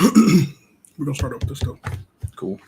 We're gonna start off with this though. Cool.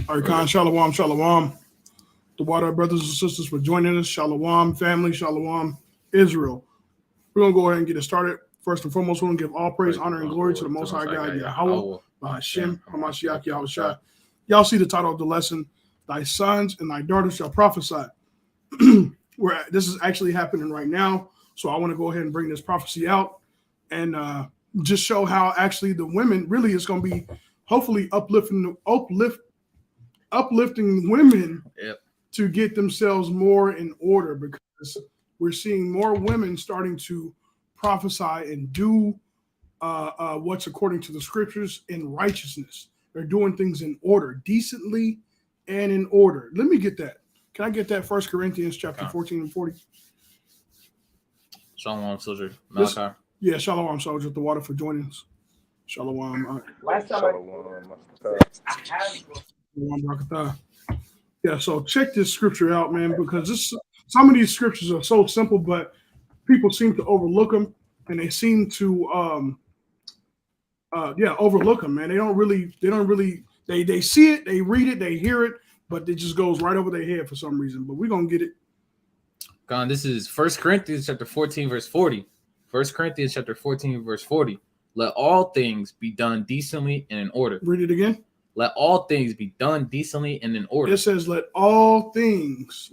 All right, Khan, shalom, shalom. The water brothers and sisters for joining us. Shalom, family, shalom, Israel. We're going to go ahead and get it started. First and foremost, we're going to give all praise, honor, and glory to the Most High God, Yahweh, Bahashem, Hamashiach, Yahushua. Y'all see the title of the lesson, Thy sons and thy daughters shall prophesy. This is actually happening right now, so I want to go ahead and bring this prophecy out and just show how actually the women really is going to be hopefully uplifting women to get themselves more in order, because we're seeing more women starting to prophesy and do what's according to the scriptures in righteousness. They're doing things in order, decently and in order. Let me get that. Can I get that? 1 Corinthians chapter 14 and 40. Shalom, soldier. Malachi. Yeah, shalom, soldier. The water for joining us. Shalom. Last time Shalom. Yeah, so check this scripture out, man, because some of these scriptures are so simple, but people seem to overlook them, and they seem to overlook them, man. They don't really they see it, they read it, they hear it, but it just goes right over their head for some reason. But we're gonna get it. God, this is 1 Corinthians chapter 14, verse 40. 1 Corinthians chapter 14, verse 40. Let all things be done decently and in order. Read it again. Let all things be done decently and in order. It says, let all things.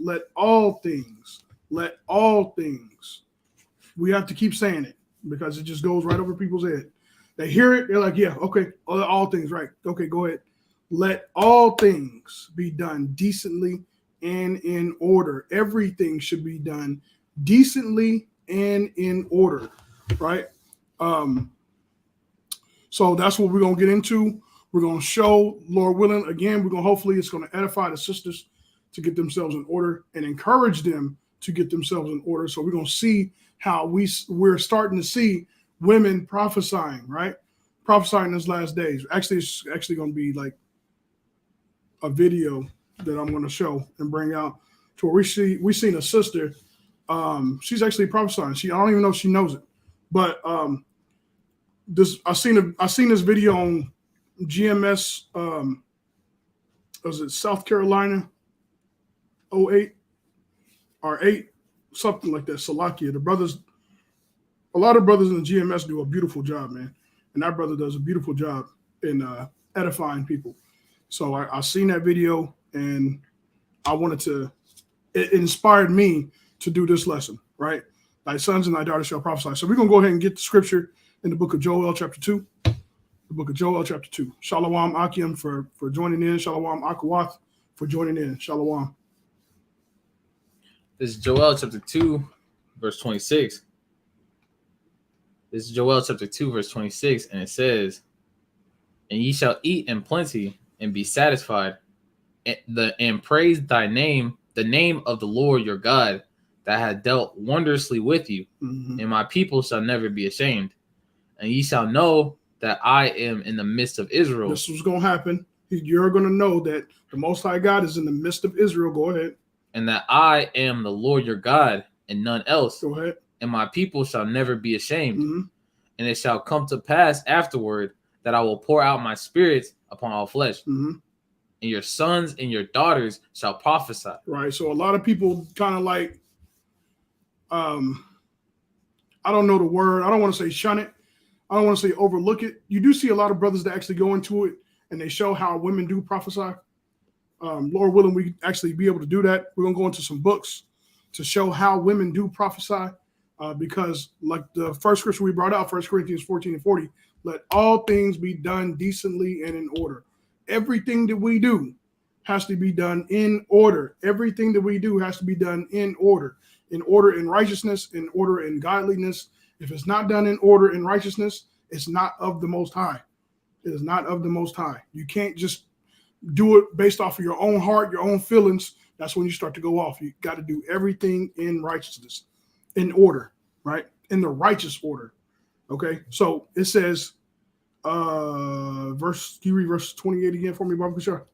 We have to keep saying it because it just goes right over people's head. They hear it, they're like, yeah, okay, all things, right. Okay, go ahead. Let all things be done decently and in order. Everything should be done decently and in order, right? So that's what we're going to get into. We're going to show, Lord willing, again, hopefully it's going to edify the sisters to get themselves in order and encourage them to get themselves in order. So we're going to see how we're starting to see women prophesying, right? Prophesying this last days. Actually, it's actually going to be like a video that I'm going to show and bring out to where we seen a sister. She's actually prophesying. I don't even know if she knows it, but I seen this video on GMS. Was it South Carolina 08 or 8, something like that? Salakia. A lot of brothers in the GMS do a beautiful job, man, and that brother does a beautiful job in edifying people. So I seen that video, and I wanted to. It inspired me to do this lesson, right? Thy sons and thy daughters shall prophesy. So we're gonna go ahead and get the scripture in the book of Joel, chapter 2. The book of Joel, chapter 2. Shalom Akim for joining in. Shalom Akawath for joining in. Shalom. This is Joel chapter 2, verse 26. This is Joel chapter 2, verse 26, and it says, "And ye shall eat in plenty and be satisfied, and praise thy name, the name of the Lord your God, that hath dealt wondrously with you, and my people shall never be ashamed. And ye shall know that I am in the midst of Israel." This was going to happen. You're going to know that the Most High God is in the midst of Israel. Go ahead. "And that I am the Lord your God, and none else. Go ahead. And my people shall never be ashamed. Mm-hmm. And it shall come to pass afterward that I will pour out my spirit upon all flesh. Mm-hmm. And your sons and your daughters shall prophesy." Right. So a lot of people kind of like, I don't know the word. I don't want to say shun it. I don't want to say overlook it. You do see a lot of brothers that actually go into it and they show how women do prophesy. Lord willing, we actually be able to do that. We're going to go into some books to show how women do prophesy. Because like the first scripture we brought out, 1 Corinthians 14 and 40, let all things be done decently and in order. Everything that we do has to be done in order. Everything that we do has to be done in order in righteousness, in order in godliness. If it's not done in order in righteousness, it's not of the Most High. It is not of the Most High. You can't just do it based off of your own heart, your own feelings. That's when you start to go off. You got to do everything in righteousness, in order, right? In the righteous order. Okay. So it says, can you read verse 28 again for me, Baba Kushar?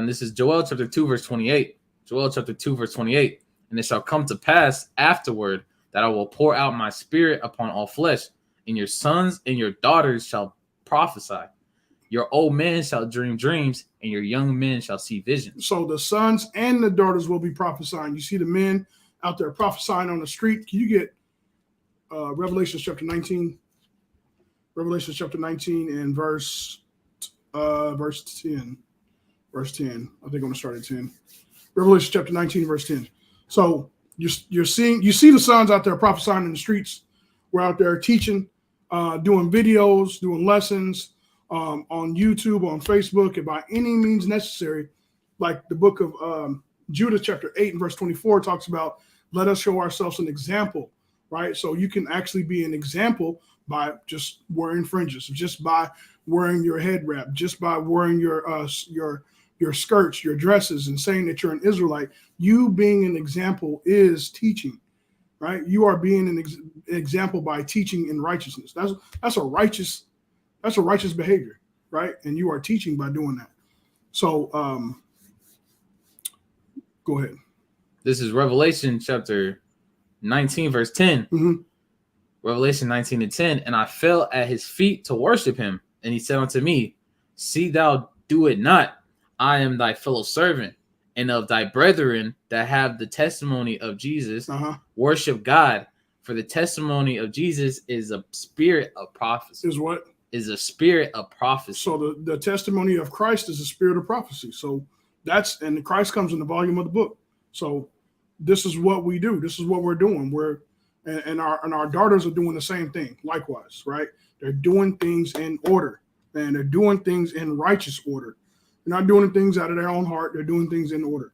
This is Joel chapter 2, verse 28. Joel chapter 2, verse 28. "And it shall come to pass afterward that I will pour out my spirit upon all flesh, and your sons and your daughters shall prophesy. Your old men shall dream dreams, and your young men shall see visions." So the sons and the daughters will be prophesying. You see the men out there prophesying on the street. Can you get Revelation chapter 19? Revelation chapter 19 and verse 10. Verse 10. I think I'm going to start at 10. Revelation chapter 19, verse 10. So you see the sons out there prophesying in the streets. We're out there teaching, doing videos, doing lessons on YouTube, on Facebook, and by any means necessary. Like the book of Judah chapter 8 and verse 24 talks about, let us show ourselves an example, right? So you can actually be an example by just wearing fringes, just by wearing your head wrap, just by wearing your skirts, your dresses, and saying that you're an Israelite. You being an example is teaching, right? You are being an example by teaching in righteousness. That's a righteous behavior, right? And you are teaching by doing that. So go ahead. This is Revelation chapter 19, verse 10. Mm-hmm. Revelation 19 and 10. "And I fell at his feet to worship him. And he said unto me, See thou do it not. I am thy fellow servant, and of thy brethren that have the testimony of Jesus. Worship God, for the testimony of Jesus is a spirit of prophecy." Is what? Is a spirit of prophecy. So the testimony of Christ is a spirit of prophecy. So and Christ comes in the volume of the book. So this is what we do. This is what we're doing. And our daughters are doing the same thing. Likewise, right? They're doing things in order, and they're doing things in righteous order. They're not doing things out of their own heart. They're doing things in order.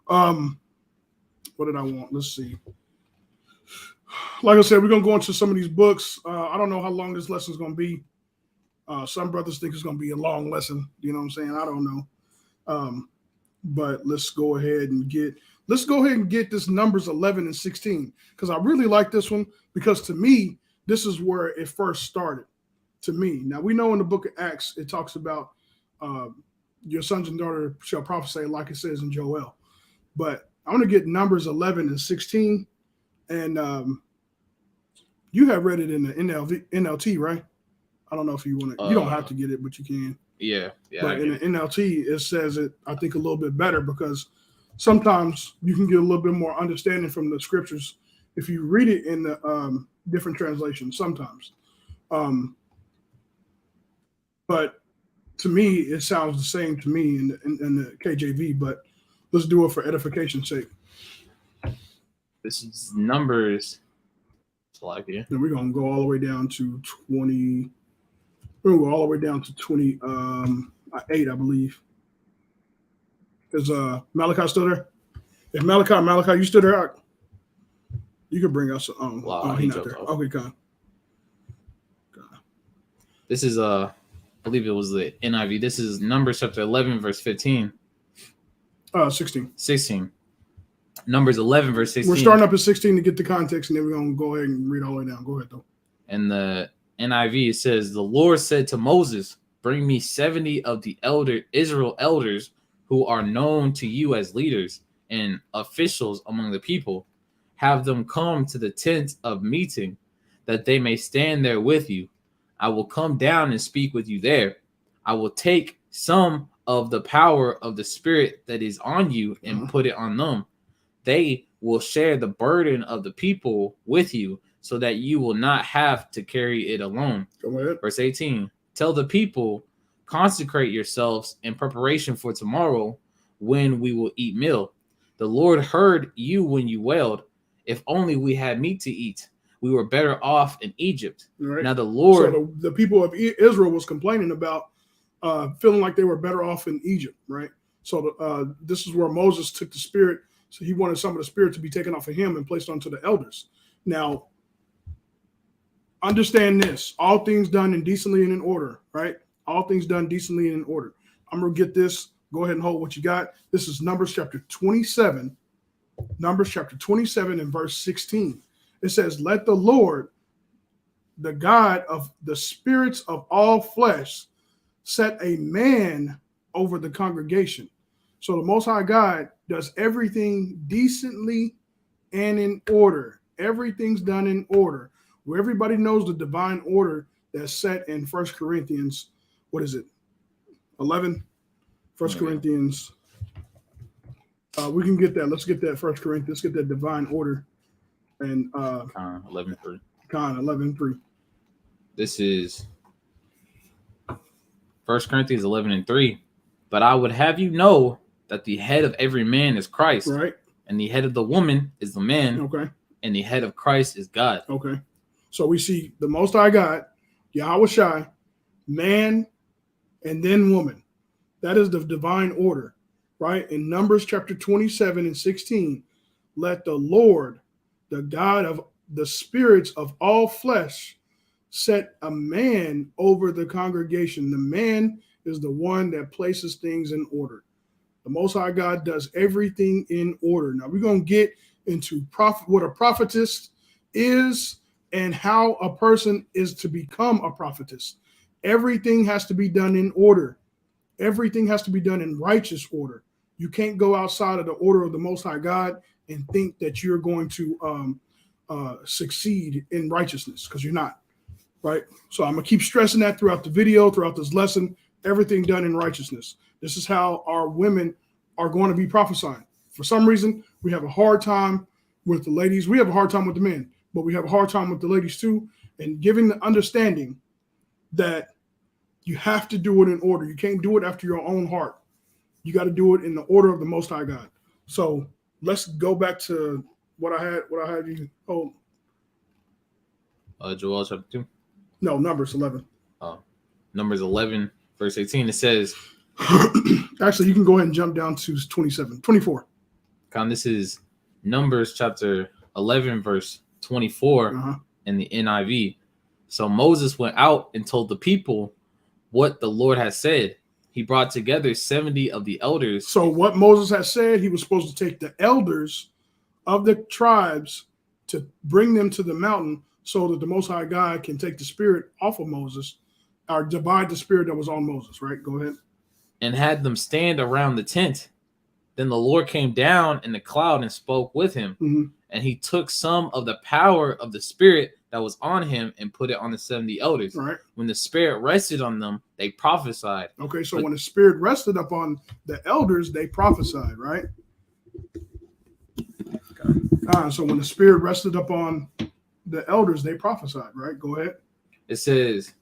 What did I want? Let's see. Like I said, we're going to go into some of these books. I don't know how long this lesson is going to be. Some brothers think it's going to be a long lesson. You know what I'm saying? I don't know. But let's go ahead and get let's go ahead and get this Numbers 11 and 16 because I really like this one because to me, this is where it first started. To me, now we know in the book of Acts it talks about your sons and daughters shall prophesy, like it says in Joel. But I want to get Numbers 11 and 16, and you have read it in the NLT, right? I don't know if you want to. You don't have to get it, but you can. Yeah. But in the NLT, it says it, I think, a little bit better because sometimes you can get a little bit more understanding from the scriptures if you read it in the different translations sometimes. But to me, it sounds the same to me in the KJV, but let's do it for edification's sake. This is Numbers. Then we're going to go all the way down to 20. We're going to go all the way down to 28, I believe. Is Malachi still there? If Malachi, you still there? You can bring us. He's not there. Okay, God. This is I believe it was the NIV. This is Numbers chapter 11, verse 15. 16. 16. Numbers 11, verse 16. We're starting up at 16 to get the context, and then we're going to go ahead and read all the way down. Go ahead, though. And the NIV, it says, the Lord said to Moses, bring me 70 of the Israel elders who are known to you as leaders and officials among the people. Have them come to the tent of meeting, that they may stand there with you. I will come down and speak with you there. I will take some of the power of the Spirit that is on you and put it on them. They will share the burden of the people with you so that you will not have to carry it alone. Go ahead. Verse 18, tell the people, consecrate yourselves in preparation for tomorrow when we will eat meal. The Lord heard you when you wailed. If only we had meat to eat. We were better off in Egypt. Right. Now the Lord... So the people of Israel was complaining about feeling like they were better off in Egypt, right? So this is where Moses took the Spirit. So he wanted some of the Spirit to be taken off of him and placed onto the elders. Now, understand this. All things done in decently and in order, right? All things done decently and in order. I'm going to get this. Go ahead and hold what you got. This is Numbers chapter 27. Numbers chapter 27 and verse 16. It says, let the Lord, the God of the spirits of all flesh, set a man over the congregation. So the Most High God does everything decently and in order. Everything's done in order. Where everybody knows the divine order that's set in 1 Corinthians, what is it? 11? 1 Corinthians. We can get that. Let's get that 1 Corinthians. Let's get that divine order. And Con 11:3. Con 11:3. This is 1 Corinthians 11:3. But I would have you know that the head of every man is Christ. Right. And the head of the woman is the man. Okay. And the head of Christ is God. Okay. So we see the Most High God, Yahweh Shai, man, and then woman. That is the divine order, right? In Numbers chapter 27 and 16, let the Lord, the God of the spirits of all flesh, set a man over the congregation. The man is the one that places things in order. The Most High God does everything in order. Now we're going to get into what a prophetess is and how a person is to become a prophetess. Everything has to be done in order. Everything has to be done in righteous order. You can't go outside of the order of the Most High God and think that you're going to succeed in righteousness, because you're not, right? So I'm going to keep stressing that throughout the video, throughout this lesson, everything done in righteousness. This is how our women are going to be prophesying. For some reason, we have a hard time with the ladies. We have a hard time with the men, but we have a hard time with the ladies too. And giving the understanding that you have to do it in order. You can't do it after your own heart. You got to do it in the order of the Most High God. So let's go back to what I had you hold. Joel chapter 2. No, Numbers 11. Numbers 11, verse 18. It says, actually, you can go ahead and jump down to 24. This is Numbers chapter 11, verse 24 in the NIV. So Moses went out and told the people what the Lord had said. he brought together 70 of the elders. So what Moses had said, he was supposed to take the elders of the tribes to bring them to the mountain so that the Most High God can take the spirit off of Moses or divide the spirit that was on Moses, right? Go ahead. And had them stand around the tent. Then the Lord came down in the cloud and spoke with him. Mm-hmm. And he took some of the power of the spirit that was on him and put it on the 70 elders. Right. When the spirit rested on them, they prophesied. Okay, so when the spirit rested upon the elders, they prophesied, right? So when the spirit rested upon the elders, they prophesied, right? Go ahead. It says,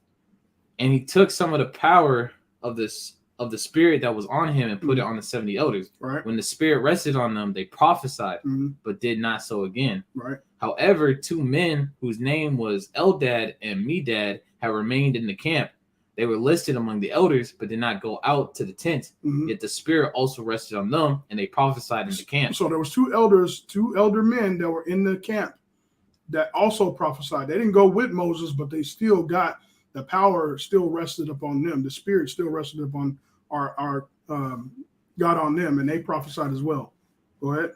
and he took some of the power of the spirit that was on him and put it on the 70 elders. Right. When the spirit rested on them, they prophesied, but did not so again. Right. However, 2 men whose name was Eldad and Medad had remained in the camp. They were listed among the elders, but did not go out to the tent. Yet the spirit also rested on them, and they prophesied in the camp. So there was 2 elder men that were in the camp that also prophesied. They didn't go with Moses, but they still got the power still rested upon them. The spirit still rested upon our God on them, and they prophesied as well. Go ahead.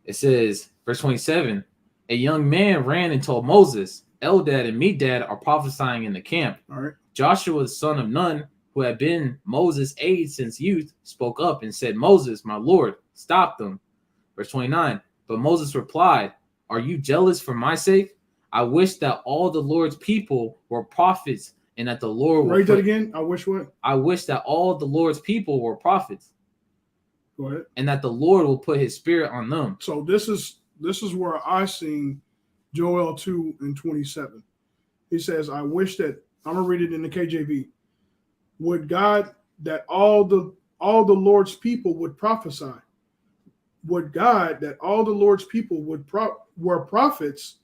It says, verse 27, a young man ran and told Moses, Eldad and Medad are prophesying in the camp. All right. Joshua, the son of Nun, who had been Moses' aide since youth, spoke up and said, Moses, my Lord, stop them. Verse 29, but Moses replied, are you jealous for my sake? I wish that all the Lord's people were prophets and that the Lord would... Write that again. I wish what? I wish that all the Lord's people were prophets. Go ahead. And that the Lord will put his spirit on them. So this is where I seen Joel 2:27. He says, I wish that, I'm going to read it in the KJV. Would God that all the Lord's people would prophesy. Would God that all the Lord's people were prophets,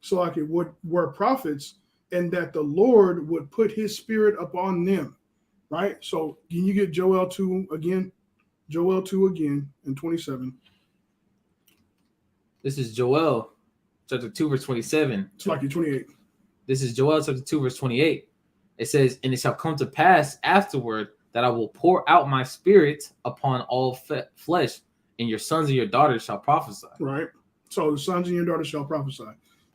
so like it were prophets, and that the Lord would put his spirit upon them. Right? So can you get Joel 2 again? Joel 2 again in 27. This is Joel chapter 2, verse 27. It's like 28. This is Joel chapter 2, verse 28. It says, and it shall come to pass afterward that I will pour out my spirit upon all flesh, and your sons and your daughters shall prophesy. Right. So the sons and your daughters shall prophesy.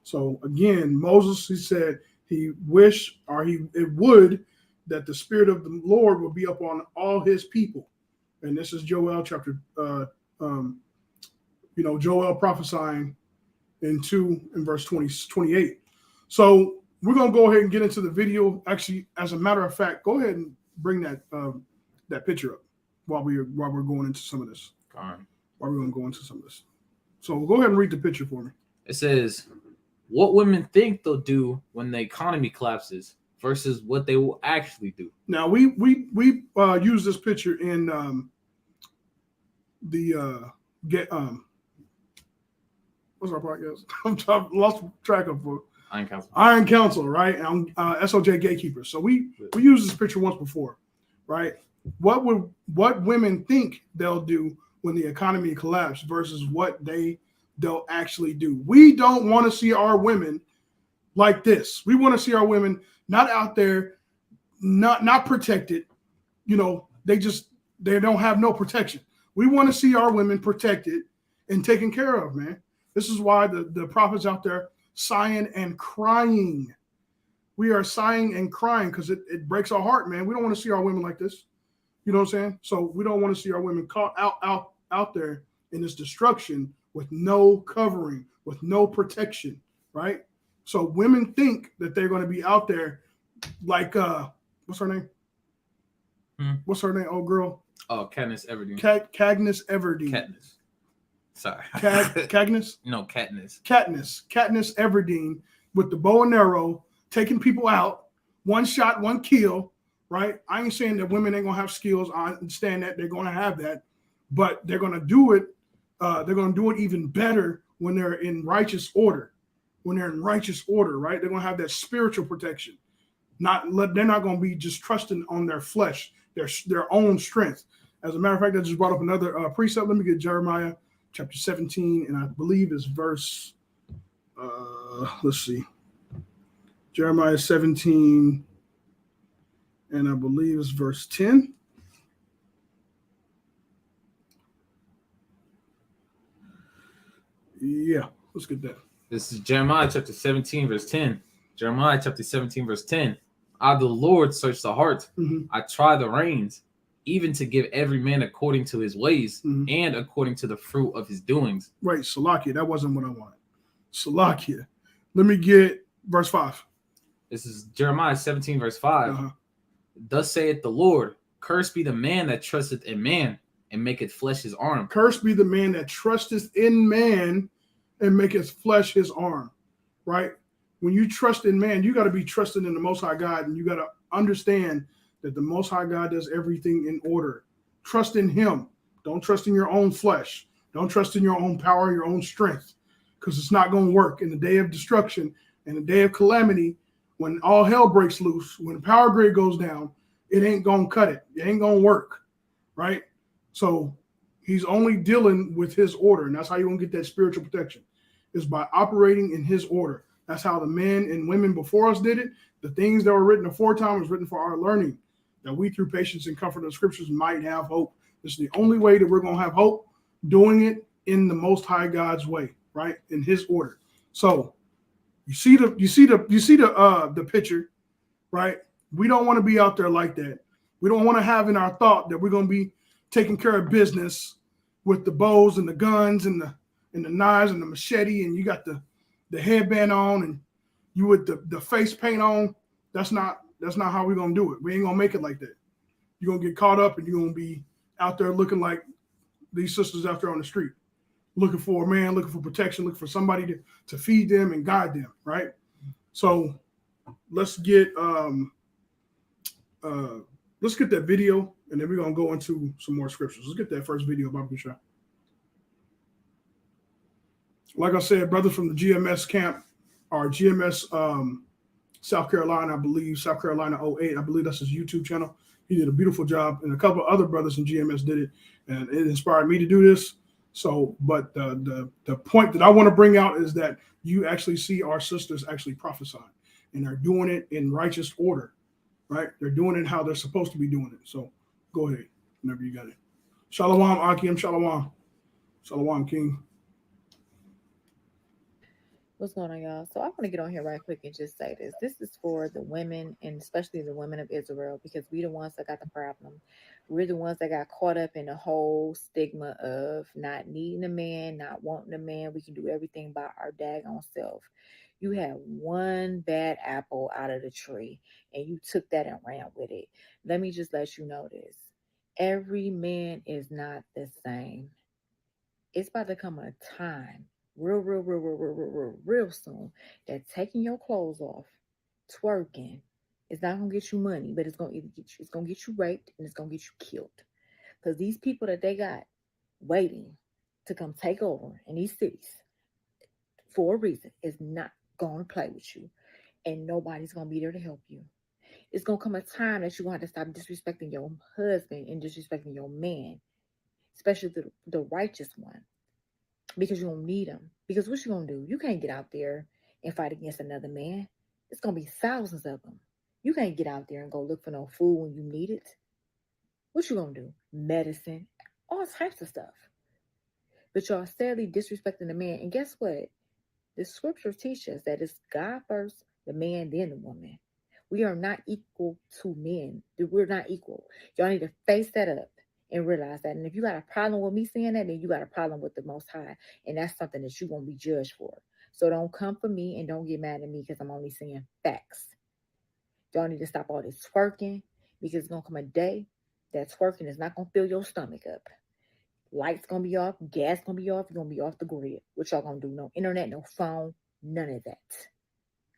So again, Moses, he said he wished, or it would, that the spirit of the Lord would be upon all his people. And this is Joel chapter, Joel prophesying in verse 28. So we're going to go ahead and get into the video. Actually, as a matter of fact, go ahead and bring that picture up while we're going into some of this. All right. While we're going to go into some of this. So go ahead and read the picture for me. It says, what women think they'll do when the economy collapses versus what they will actually do. Now we use this picture in what's our podcast? I've lost track of Iron Council, right? And SOJ Gatekeepers. So we used this picture once before, right? What women think they'll do when the economy collapses versus what they'll actually do. We don't want to see our women like this. We want to see our women not out there, not protected. They don't have no protection. We want to see our women protected and taken care of, man. This is why the prophets out there sighing and crying. We are sighing and crying because it breaks our heart, man. We don't want to see our women like this. You know what I'm saying? So we don't want to see our women caught out there in this destruction with no covering, with no protection, right? So women think that they're going to be out there like, what's her name? What's her name, old girl? Oh, Katniss Everdeen. Katniss Everdeen. Katniss. Sorry. Katniss? No, Katniss. Katniss Everdeen with the bow and arrow, taking people out, one shot, one kill, right? I ain't saying that women ain't going to have skills. I understand that. They're going to have that. But they're going to do it. They're going to do it even better when they're in righteous order. When they're in righteous order, right? They're going to have that spiritual protection. They're not going to be just trusting on their flesh, their own strength. As a matter of fact, I just brought up another precept. Let me get Jeremiah chapter 17, and I believe it's verse, let's see. Jeremiah 17, and I believe it's verse 10. Yeah, let's get that. This is Jeremiah chapter 17, verse 10. Jeremiah chapter 17, verse 10. I, the Lord, search the heart. Mm-hmm. I try the reins, even to give every man according to his ways and according to the fruit of his doings. Right, Salakia. That wasn't what I wanted. Salakia. Let me get verse 5. This is Jeremiah 17, verse 5. Thus saith the Lord, cursed be the man that trusteth in man and maketh flesh his arm. Cursed be the man that trusteth in man and maketh flesh his arm. Right? When you trust in man, you got to be trusting in the Most High God, and you got to understand that the Most High God does everything in order. Trust in him. Don't trust in your own flesh. Don't trust in your own power, your own strength, because it's not going to work. In the day of destruction and the day of calamity, when all hell breaks loose, when the power grid goes down, it ain't going to cut it. It ain't going to work, right? So he's only dealing with his order, and that's how you're going to get that spiritual protection, is by operating in his order. That's how the men and women before us did it. The things that were written aforetime was written for our learning, that we through patience and comfort of the scriptures might have hope. This is the only way that we're going to have hope, doing it in the Most High God's way, right? In his order. So you see the picture, right? We don't want to be out there like that. We don't want to have in our thought that we're going to be taking care of business with the bows and the guns and the knives and the machete, and you got the headband on and you with the face paint on. That's not how we're going to do it. We ain't going to make it like that. You're going to get caught up and you're going to be out there looking like these sisters out there on the street, looking for a man, looking for protection, looking for somebody to feed them and guide them, right? So let's get that video, and then we're going to go into some more scriptures. Let's get that first video, Baba Bishop. Like I said, brothers from the GMS camp, or GMS South Carolina, I believe, South Carolina 08, I believe that's his YouTube channel. He did a beautiful job, and a couple of other brothers in GMS did it, and it inspired me to do this. So, but the point that I want to bring out is that you actually see our sisters actually prophesying, and they're doing it in righteous order, right? They're doing it how they're supposed to be doing it. So go ahead, whenever you got it. Shalom, Akim, shalom. Shalom, King. What's going on, y'all? So I want to get on here right quick and just say this. This is for the women, and especially the women of Israel, because we the ones that got the problem. We're the ones that got caught up in the whole stigma of not needing a man, not wanting a man. We can do everything by our daggone self. You had one bad apple out of the tree, and you took that and ran with it. Let me just let you know this. Every man is not the same. It's about to come a time real soon that taking your clothes off, twerking, is not gonna get you money, but it's gonna get you raped and it's gonna get you killed. Because these people that they got waiting to come take over in these cities for a reason is not gonna play with you, and nobody's gonna be there to help you. It's gonna come a time that you're gonna have to stop disrespecting your husband and disrespecting your man, especially the righteous one, because you don't need them. Because what you gonna do? You can't get out there and fight against another man. It's gonna be thousands of them. You can't get out there and go look for no food when you need it. What you gonna do? Medicine, all types of stuff. But y'all sadly disrespecting the man. And guess what? The scriptures teach us that it's God first, the man, then the woman. We are not equal to men. We're not equal. Y'all need to face that up and realize that. And if you got a problem with me saying that, then you got a problem with the Most High. And that's something that you're going to be judged for. So don't come for me and don't get mad at me because I'm only saying facts. Y'all need to stop all this twerking, because it's going to come a day that twerking is not going to fill your stomach up. Lights going to be off, gas going to be off, you're going to be off the grid. What y'all going to do? No internet, no phone, none of that.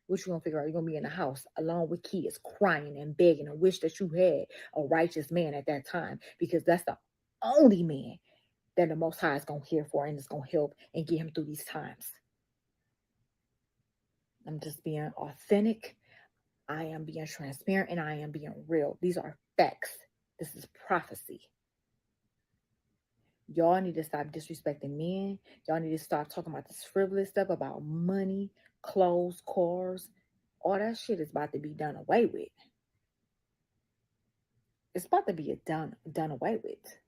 What you going to figure out? You're going to be in the house along with kids crying and begging and wish that you had a righteous man at that time, because that's the only man that the Most High is going to hear for and is going to help and get him through these times. I'm just being authentic. I am being transparent, and I am being real. These are facts. This is prophecy. Y'all need to stop disrespecting men. Y'all need to stop talking about this frivolous stuff about money, clothes, cars. All that shit is about to be done away with. It's about to be done away with.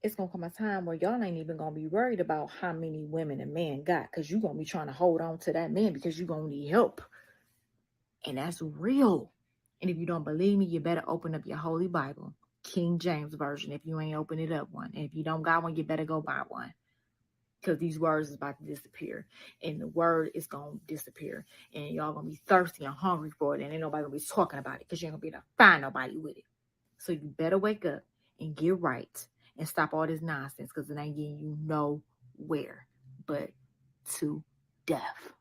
It's gonna come a time where y'all ain't even gonna be worried about how many women a man got, because you're gonna be trying to hold on to that man because you're gonna need help. And that's real. And if you don't believe me, you better open up your Holy Bible, King James Version, if you ain't open it up one. And if you don't got one, you better go buy one. Because these words is about to disappear. And the word is going to disappear. And y'all going to be thirsty and hungry for it. And ain't nobody going to be talking about it because you ain't going to be able to find nobody with it. So you better wake up and get right and stop all this nonsense, because it ain't getting you nowhere but to death.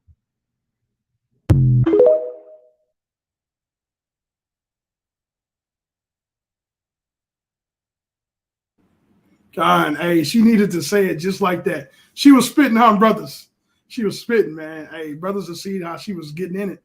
God, hey, she needed to say it just like that. She was spitting on brothers. She was spitting, man. Hey, brothers will see how she was getting in it.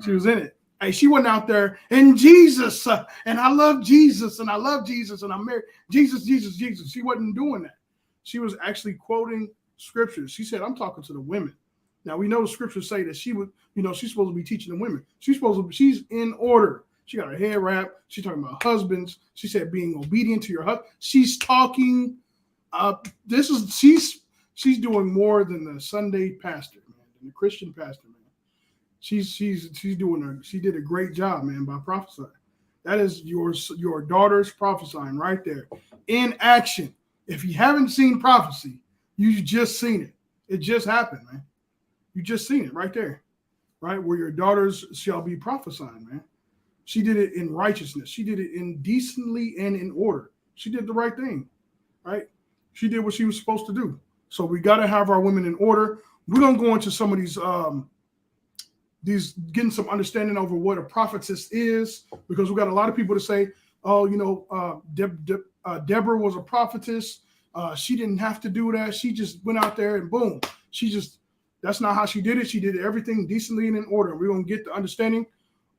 She was in it. Hey, she went out there and Jesus, and I love Jesus, and I love Jesus, and I'm married. Jesus, Jesus, Jesus. She wasn't doing that. She was actually quoting scriptures. She said, I'm talking to the women. Now, we know the scriptures say that she would, she's supposed to be teaching the women. She's in order. She got her hair wrapped. She's talking about husbands. She said being obedient to your husband. She's talking. She's doing more than the Sunday pastor, man, than the Christian pastor, man. She's doing she did a great job, man, by prophesying. That is your daughter's prophesying right there in action. If you haven't seen prophecy, you just seen it. It just happened, man. You just seen it right there, right? Where your daughters shall be prophesying, man. She did it in righteousness. She did it in decently and in order. She did the right thing, right? She did what she was supposed to do. So we got to have our women in order. We're going to go into some of these getting some understanding over what a prophetess is, because we got a lot of people to say, oh, Deborah was a prophetess. She didn't have to do that. She just went out there and boom. That's not how she did it. She did everything decently and in order. We're going to get the understanding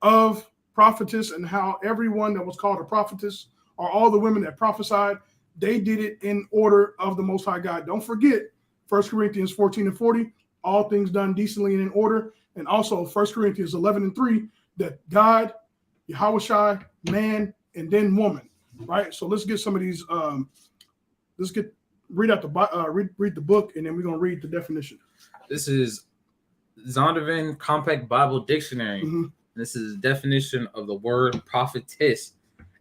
of prophetess and how everyone that was called a prophetess, or all the women that prophesied, they did it in order of the Most High God. Don't forget 1 Corinthians 14 and 40, all things done decently and in order. And also 1 Corinthians 11 and 3, that God, Yahushua, man, and then woman, right? So let's get some of these, read the book, and then we're going to read the definition. This is Zondervan Compact Bible Dictionary. Mm-hmm. This is the definition of the word prophetess: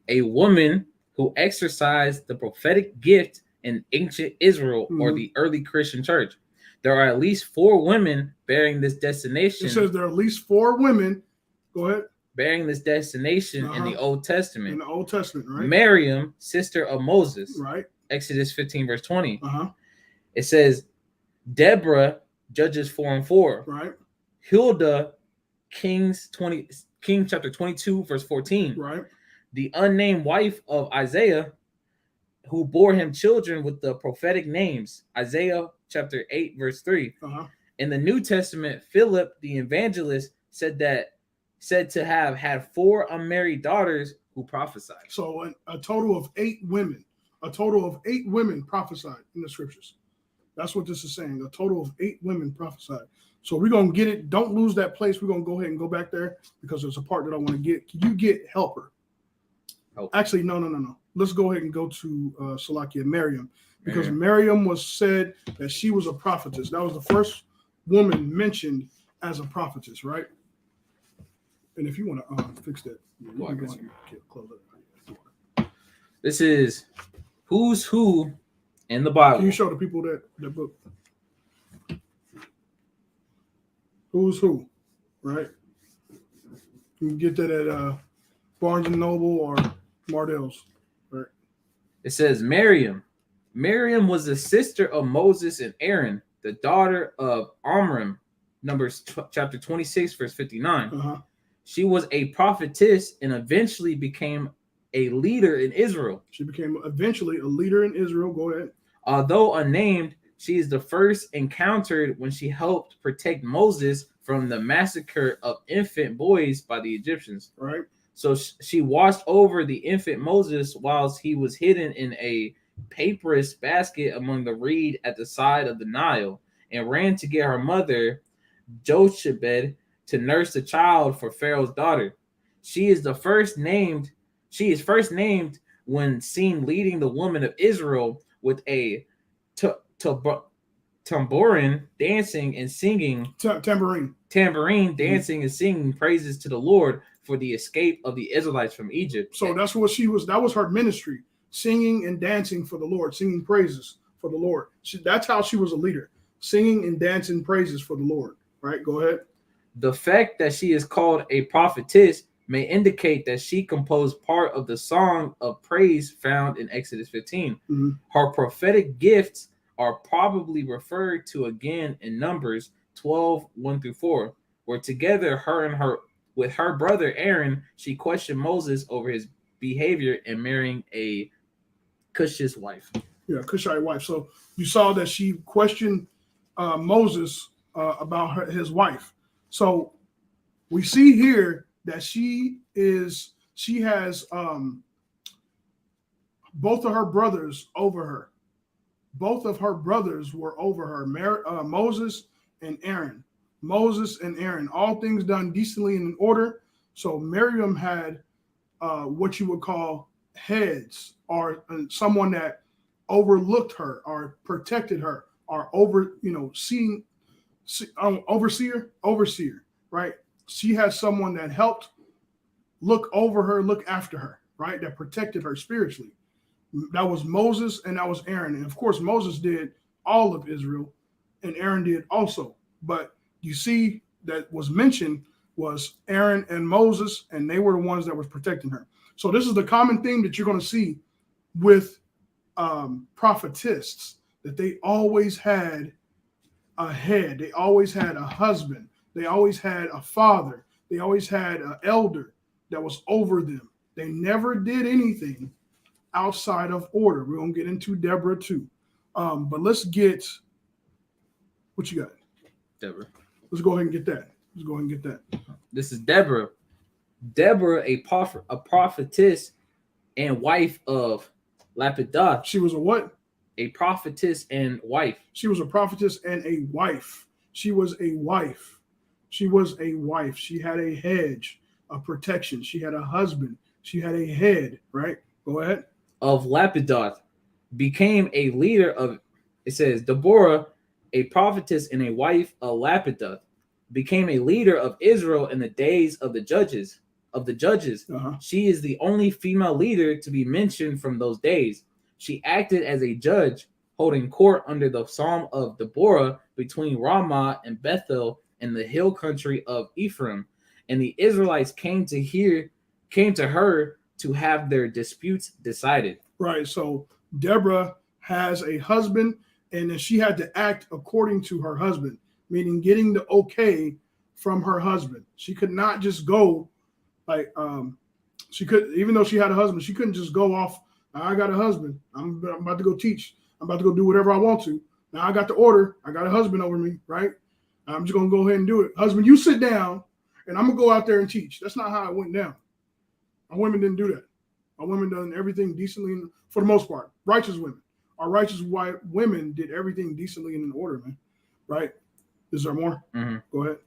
a woman who exercised the prophetic gift in ancient Israel or the early Christian church. There are at least 4 women bearing this destination. It says there are at least 4 women. Go ahead. Bearing this destination in the Old Testament. In the Old Testament, right? Miriam, sister of Moses. Right. Exodus 15, verse 20. It says Deborah, Judges 4 and 4. Right. Hilda, King chapter 22, verse 14. Right. The unnamed wife of Isaiah, who bore him children with the prophetic names. Isaiah chapter 8, verse 3. In the New Testament, Philip the evangelist said to have had 4 unmarried daughters who prophesied. So a total of 8 women. A total of 8 women prophesied in the scriptures. That's what this is saying. A total of 8 women prophesied. So we're going to get it. Don't lose that place. We're going to go ahead and go back there, because there's a part that I want to get. Can you get helper? Actually, no. Let's go ahead and go to Salakia, Miriam, because Miriam was said that she was a prophetess. That was the first woman mentioned as a prophetess, right? And if you want to fix that, you can go ahead and close it. This is Who's Who in the Bible. Can you show the people that book? Who's Who, right? You can get that at Barnes & Noble or Mardell's, right? It says Miriam. Miriam was the sister of Moses and Aaron, the daughter of Amram, Numbers chapter 26, verse 59. She was a prophetess and eventually became a leader in Israel. She became eventually a leader in Israel. Go ahead. Although unnamed, she is the first encountered when she helped protect Moses from the massacre of infant boys by the Egyptians. Right. So she watched over the infant Moses whilst he was hidden in a papyrus basket among the reed at the side of the Nile, and ran to get her mother, Jochebed, to nurse the child for Pharaoh's daughter. She is first named when seen leading the woman of Israel with a tambourine, dancing and singing Tambourine. dancing and singing praises to the Lord for the escape of the Israelites from Egypt. So that's what she was. That was her ministry, singing and dancing for the Lord, singing praises for the Lord. That's how she was a leader, singing and dancing praises for the Lord. Right? Go ahead. The fact that she is called a prophetess may indicate that she composed part of the song of praise found in Exodus 15. Mm-hmm. Her prophetic gifts are probably referred to again in Numbers 12, 1-4, where together with her brother Aaron, she questioned Moses over his behavior in marrying a Cushite wife. Yeah, Cushite wife. So you saw that she questioned Moses about his wife. So we see here that she has both of her brothers over her. Both of her brothers were over her, Moses and Aaron. Moses and Aaron, all things done decently and in order. So Miriam had what you would call heads, or someone that overlooked her or protected her, or overseer, right? She had someone that helped look over her, look after her, right? That protected her spiritually. That was Moses and that was Aaron. And of course, Moses did all of Israel and Aaron did also. But you see that was mentioned was Aaron and Moses, and they were the ones that was protecting her. So this is the common theme that you're going to see with prophetess, that they always had a head. They always had a husband. They always had a father. They always had an elder that was over them. They never did anything outside of order. We're going to get into Deborah too. But let's get, what you got? Deborah. Let's go ahead and get that. This is Deborah. Deborah, a prophetess and wife of Lapidoth. She was a what? A prophetess and wife. She was a prophetess and a wife. She was a wife. She was a wife. She had a hedge of protection. She had a husband. She had a head, right? Go ahead. Of Lapidoth, became a leader of, it says, Deborah, a prophetess and a wife of Lapidoth, became a leader of Israel in the days of the judges. Uh-huh. She is the only female leader to be mentioned from those days. She acted as a judge, holding court under the Psalm of Deborah between Ramah and Bethel in the hill country of Ephraim. And the Israelites came to her to have their disputes decided. Right. So Deborah has a husband, and then she had to act according to her husband, meaning getting the okay from her husband. She could not just go like she could, even though she had a husband, she couldn't just go off. I got a husband. I'm about to go teach. I'm about to go do whatever I want to. Now I got the order. I got a husband over me, right? I'm just gonna go ahead and do it. Husband, you sit down, and I'm gonna go out there and teach. That's not how it went down. Our women didn't do that. Our women done everything decently, for the most part. Righteous women. Our righteous white women did everything decently and in order, man. Right? Is there more? Mm-hmm. Go ahead.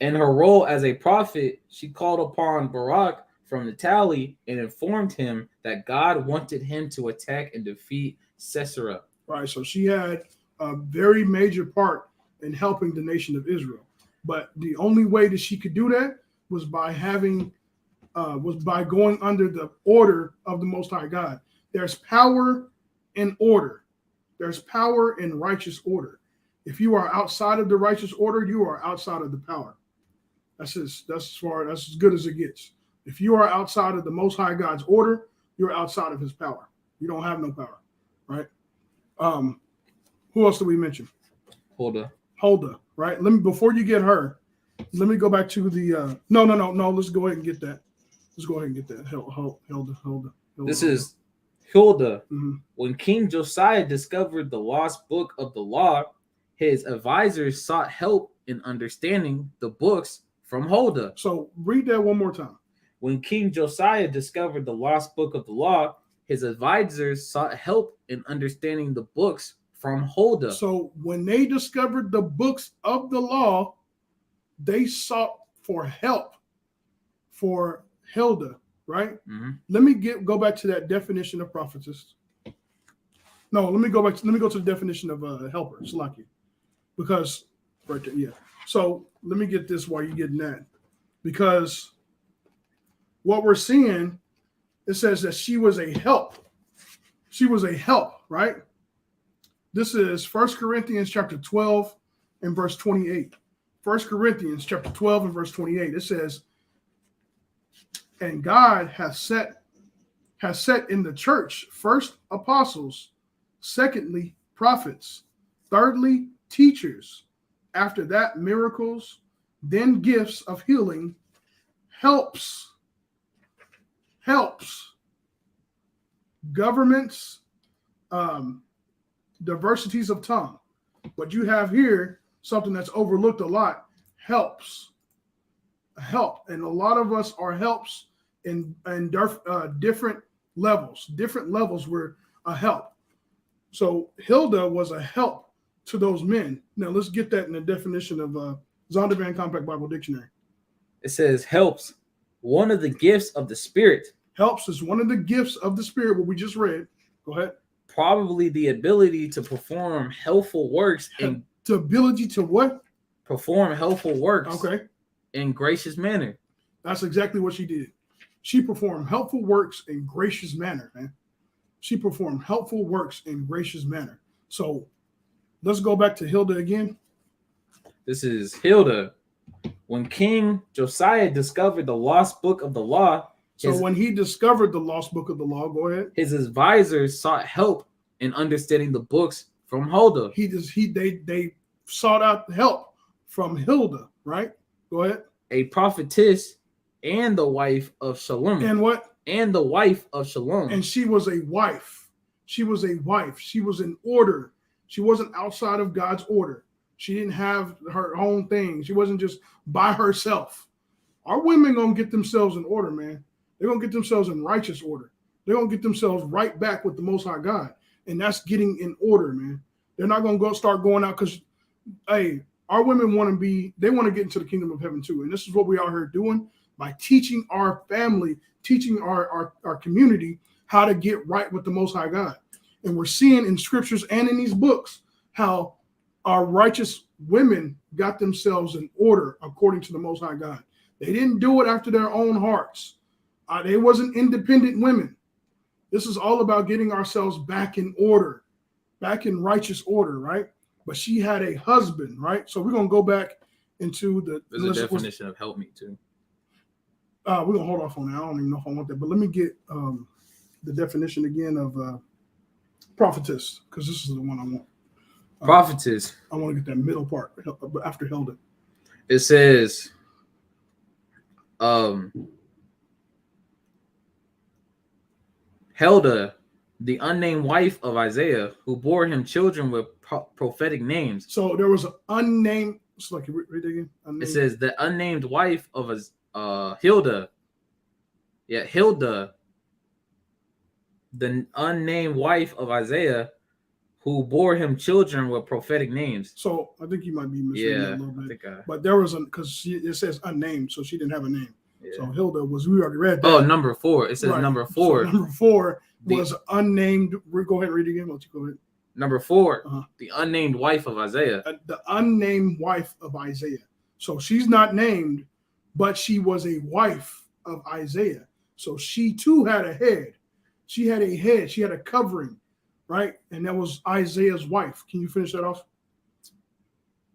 In her role as a prophet, she called upon Barak from Naphtali and informed him that God wanted him to attack and defeat Sisera. Right. So she had a very major part in helping the nation of Israel. But the only way that she could do that was by going under the order of the Most High God. There's power in order. There's power in righteous order. If you are outside of the righteous order, you are outside of the power. That's as good as it gets. If you are outside of the Most High God's order, you're outside of His power. You don't have no power, right? Who else did we mention? Huldah, right? Before you get her, let me go back to the. No. Let's go ahead and get that. Huldah. This is Huldah. Mm-hmm. When King Josiah discovered the lost book of the law, his advisors sought help in understanding the books from Huldah. So read that one more time. When King Josiah discovered the lost book of the law, his advisors sought help in understanding the books from Huldah. So when they discovered the books of the law, they sought for help for Hilda, right? Mhm. Let me go back to that definition of prophetess. No, let me go to the definition of helper, Salaki, because right there, yeah. So let me get this while you're getting that, because what we're seeing, it says that she was a help. She was a help, right? This is 1 Corinthians chapter 12 and verse 28. 1 Corinthians chapter 12 and verse 28. It says, and God has set in the church first apostles, secondly prophets, thirdly teachers, after that miracles, then gifts of healing, helps, governments, diversities of tongue. But you have here something that's overlooked a lot: helps, help, and a lot of us are helps in different levels were a help. So Hilda was a help to those men. Now let's get that in the definition of Zondervan Compact Bible Dictionary. It says helps, one of the gifts of the Spirit. Helps is one of the gifts of the Spirit, what we just read. Go ahead. Probably the ability to perform helpful works in The ability to what? perform helpful works Okay. in gracious manner. That's exactly what she did. She performed helpful works in gracious manner, man. She performed helpful works in gracious manner. So let's go back to Hilda again. This is Hilda. When King Josiah discovered the lost book of the law, So when he discovered the lost book of the law, go ahead. his advisors sought help in understanding the books from Huldah. They sought out help from Hilda, right? Go ahead. A prophetess and the wife of Shalom. And what? And the wife of Shalom. And she was a wife. She was a wife. She was in order. She wasn't outside of God's order. She didn't have her own thing. She wasn't just by herself. Our women gonna get themselves in order, man. They're gonna get themselves in righteous order. They're gonna get themselves right back with the Most High God, and that's getting in order, man. They're not gonna start going out because, hey, our women want to get into the kingdom of heaven too, and this is what we are here doing by teaching our family, teaching our community how to get right with the Most High God. And we're seeing in scriptures and in these books how our righteous women got themselves in order according to the Most High God. They didn't do it after their own hearts. They wasn't independent women. This is all about getting ourselves back in order, back in righteous order, right? But she had a husband, right? So we're going to go back into There's a definition of help me too. We're going to hold off on that. I don't even know if I want that. But let me get the definition again of prophetess, because this is the one I want. Prophetess. I want to get that middle part after Hilda. It says, Hilda, the unnamed wife of Isaiah, who bore him children with prophetic names. So there was an unnamed. So like, read it again. Unnamed. It says the unnamed wife of Hilda. Yeah, Hilda, the unnamed wife of Isaiah, who bore him children with prophetic names. So I think you might be misreading that a little bit. But there was because it says unnamed, so she didn't have a name. Yeah. So Hilda was, we already read that. Oh, number 4. It says right. Number 4. So number 4 was unnamed. Go ahead and read it again. Let's go ahead. Number 4, the unnamed wife of Isaiah. The unnamed wife of Isaiah. So she's not named, but she was a wife of Isaiah. So she too had a head. She had a head. She had a covering, right? And that was Isaiah's wife. Can you finish that off?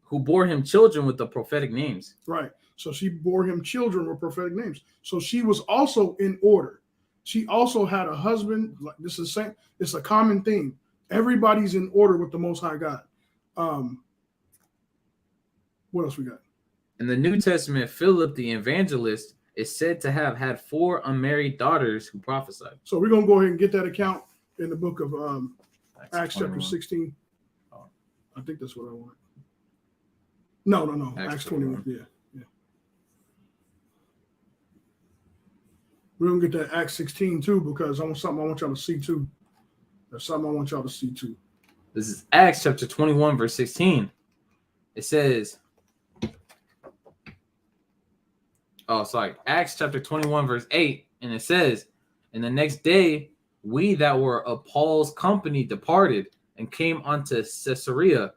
Who bore him children with the prophetic names. Right. So she bore him children with prophetic names. So she was also in order. She also had a husband. Like this is same. It's a common theme. Everybody's in order with the Most High God. What else we got? In the New Testament, Philip the evangelist is said to have had 4 unmarried daughters who prophesied. So we're gonna go ahead and get that account in the book of Acts chapter 16. Oh. I think that's what I want. No. Acts 21. Yeah. We're gonna get that Acts 16 too, because I want y'all to see too. There's something I want y'all to see too. This is Acts chapter 21, verse 16. It says, Oh, sorry. Acts chapter 21, verse 8. And it says, and the next day, we that were of Paul's company departed and came unto Caesarea,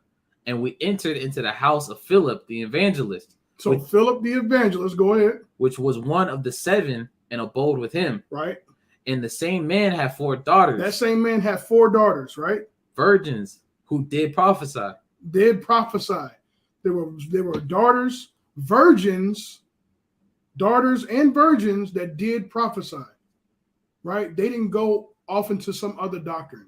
and we entered into the house of Philip the evangelist. So Philip the evangelist, go ahead. Which was one of the 7, and abode with him. Right. And the same man had 4 daughters. That same man had 4 daughters, right? Virgins who did prophesy. Did prophesy. There were daughters, virgins, daughters and virgins that did prophesy. Right? They didn't go off into some other doctrine.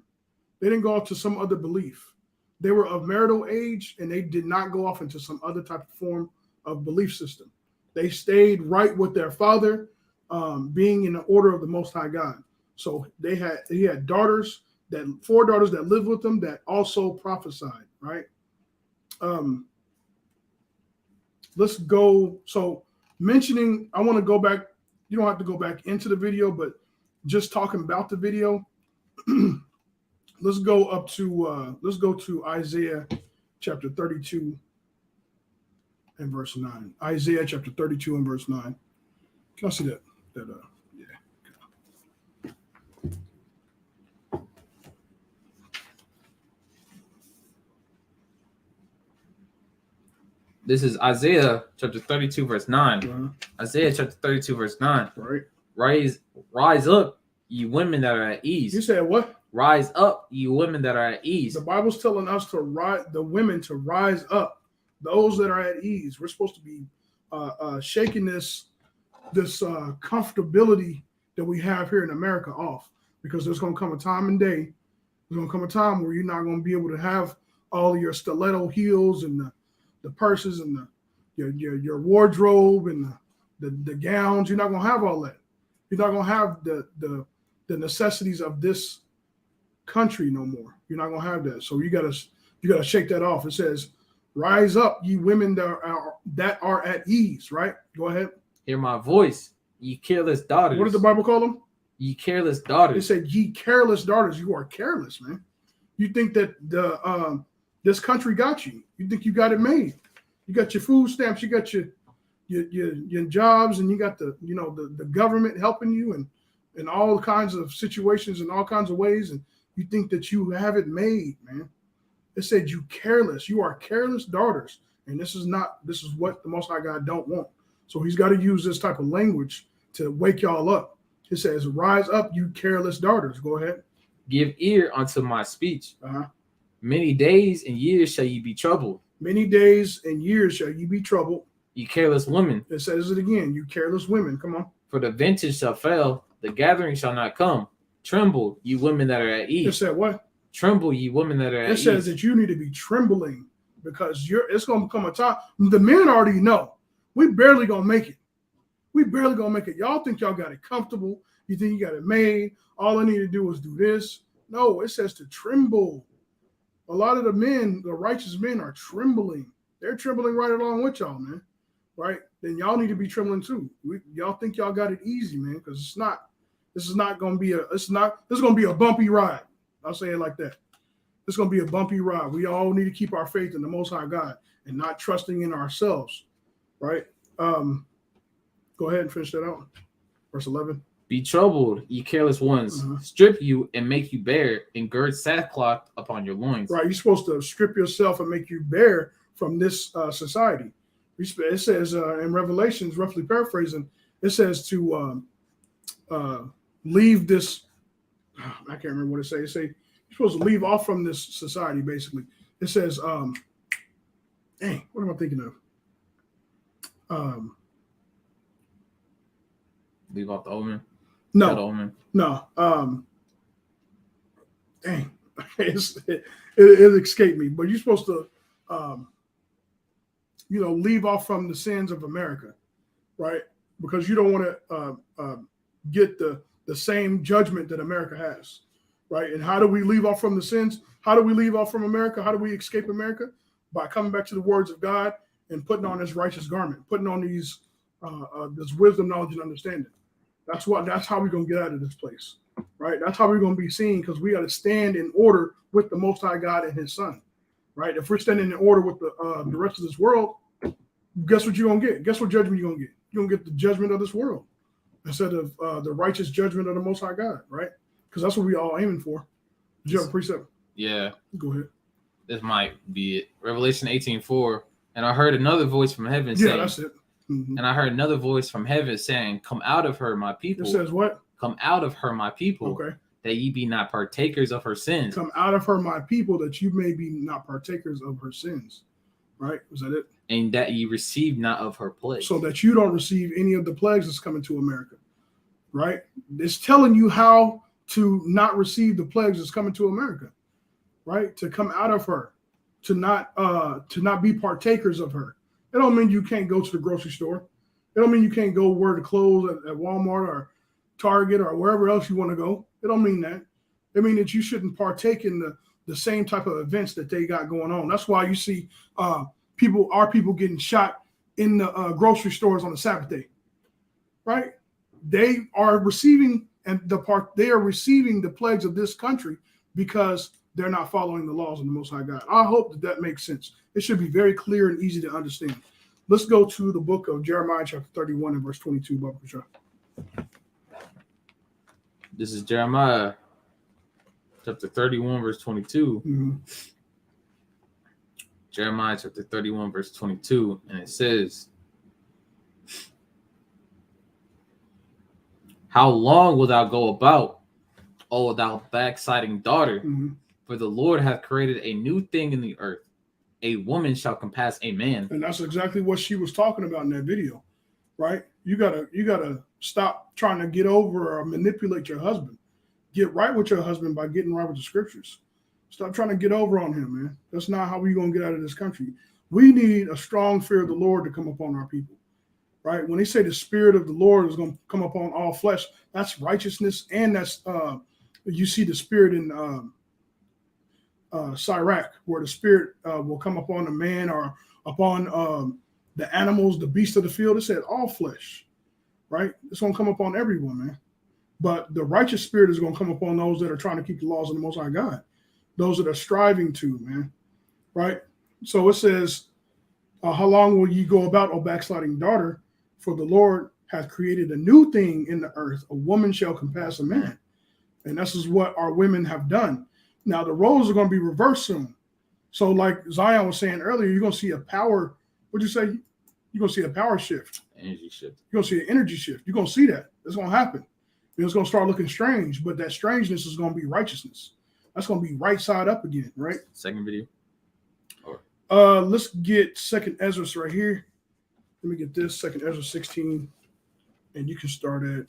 They didn't go off to some other belief. They were of marital age, and they did not go off into some other type of form of belief system. They stayed right with their father, being in the order of the Most High God. So he had daughters, 4 daughters that lived with them that also prophesied, right? Let's go. So mentioning, I want to go back. You don't have to go back into the video, but just talking about the video. Let's go to Isaiah chapter 32 and verse 9. Isaiah chapter 32 and verse 9. Can I see that? Yeah. This is Isaiah chapter 32, verse 9. Uh-huh. Isaiah chapter 32, verse 9. Right. Rise up, ye women that are at ease. You said what? Rise up, ye women that are at ease. The Bible's telling us to rise, the women to rise up, those that are at ease. We're supposed to be shaking this comfortability that we have here in America off, because there's going to come a time and day. There's going to come a time where you're not going to be able to have all of your stiletto heels and the purses and your wardrobe and the gowns. You're not going to have all that. You're not going to have the necessities of this country no more. You're not going to have that. So you got to shake that off. It says, rise up, ye women that are at ease, right? Go ahead. Hear my voice, ye careless daughters. What did the Bible call them? Ye careless daughters. It said, ye careless daughters. You are careless, man. You think that this country got you. You think you got it made. You got your food stamps. You got your jobs, and you got the government helping you in all kinds of situations and all kinds of ways, and you think that you have it made, man. It said you careless. You are careless daughters, and this is what the Most High God don't want. So he's got to use this type of language to wake y'all up. It says, rise up, you careless daughters. Go ahead. Give ear unto my speech. Uh-huh. Many days and years shall ye be troubled. Many days and years shall ye be troubled. Ye careless women. It says it again, you careless women. Come on. For the vintage shall fail, the gathering shall not come. Tremble, ye women that are at ease. It said what? Tremble, ye women that are at ease. It says that you need to be trembling, because it's going to come a time. The men already know. We barely going to make it. We barely going to make it. Y'all think y'all got it comfortable. You think you got it made. All I need to do is do this. No, it says to tremble. A lot of the men, the righteous men, are trembling. They're trembling right along with y'all, man. Right? Then y'all need to be trembling too. Y'all think y'all got it easy, man, because it's not. This is going to be a bumpy ride. I'll say it like that. It's going to be a bumpy ride. We all need to keep our faith in the Most High God and not trusting in ourselves. Right? Go ahead and finish that out. Verse 11. Be troubled, ye careless ones. Uh-huh. Strip you and make you bare, and gird sackcloth upon your loins. Right. You're supposed to strip yourself and make you bare from this society. It says in Revelations, roughly paraphrasing, it says to leave this. I can't remember what it says. It say you're supposed to leave off from this society, basically. It says, dang, what am I thinking of? Leave off the omen. No. The omen. No. Dang. It escaped me. But you're supposed to, leave off from the sins of America, right? Because you don't want to get the same judgment that America has, right? And how do we leave off from the sins? How do we leave off from America? How do we escape America? By coming back to the words of God and putting on this righteous garment, putting on these this wisdom, knowledge, and understanding. That's how we're going to get out of this place, right? That's how we're going to be seen, because we got to stand in order with the Most High God and His Son, right? If we're standing in order with the rest of this world, guess what you're going to get? Guess what judgment you're going to get? you're gonna get the judgment of this world instead of the righteous judgment of the Most High God, right? Because that's what we all aiming for. Did you have a precept? Yeah. Go ahead. This might be it. Revelation 18:4. And I heard another voice from heaven Yeah, saying, that's it. Mhm. and I heard another voice from heaven saying, "Come out of her, my people. It says what? Come out of her, my people, Okay. that ye be not partakers of her sins." Come out of her, my people, that you may be not partakers of her sins. Right? Was that it? And that ye receive not of her plague. So that you don't receive any of the plagues that's coming to America. Right? It's telling you how to not receive the plagues that's coming to America. Right? To come out of her, to not be partakers of her. It don't mean you can't go to the grocery store. It don't mean you can't go wear the clothes at Walmart or Target or wherever else you want to go. It don't mean that. It mean that you shouldn't partake in the same type of events that they got going on. That's why you see our people getting shot in the grocery stores on the Sabbath day, right? They are receiving the plagues of this country because they're not following the laws of the Most High God. I hope that makes sense. It should be very clear and easy to understand. Let's go to the book of Jeremiah, chapter 31 and verse 22, Baba Kasha. This is Jeremiah chapter 31, verse 22. Mm-hmm. Jeremiah chapter 31, verse 22. And it says, "How long wilt thou go about, O thou backsliding daughter? Mm-hmm. For the Lord hath created a new thing in the earth. A woman shall compass a man." And that's exactly what she was talking about in that video, right? You gotta stop trying to get over or manipulate your husband. Get right with your husband by getting right with the scriptures. Stop trying to get over on him, man. That's not how we're gonna get out of this country. We need a strong fear of the Lord to come upon our people, right? When they say the spirit of the Lord is gonna come upon all flesh, that's righteousness, and that's you see the spirit in Sirach, where the spirit will come upon a man or upon the animals, the beasts of the field. It said all flesh, right? It's going to come upon everyone, man. But the righteous spirit is going to come upon those that are trying to keep the laws of the Most High God, those that are striving to, man, right? So it says, "How long will ye go about, O backsliding daughter? For the Lord hath created a new thing in the earth. A woman shall compass a man." And this is what our women have done. Now, the roles are going to be reversed soon. So like Zion was saying earlier, you're going to see a power, what'd you say? You're going to see a power shift. Energy shift. You're going to see an energy shift. You're going to see that. It's going to happen. It's going to start looking strange, but that strangeness is going to be righteousness. That's going to be right side up again, right? Second video. Let's get Second Ezra right here. Let me get this, Second Ezra 16. And you can start at,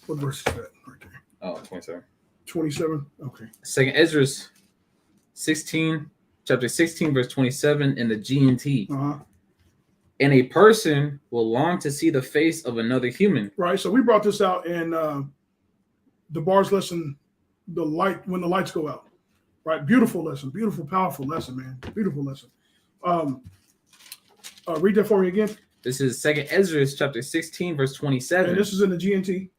what verse is that right there? Oh, 27. 27. Okay. Second Ezra 16, chapter 16, verse 27 in the GNT. Uh-huh. "And a person will long to see the face of another human." Right. So we brought this out in the bars lesson, the light when the lights go out. Right. Beautiful lesson. Beautiful, powerful lesson, man. Beautiful lesson. Read that for me again. This is Second Ezra chapter 16, verse 27. And this is in the GNT.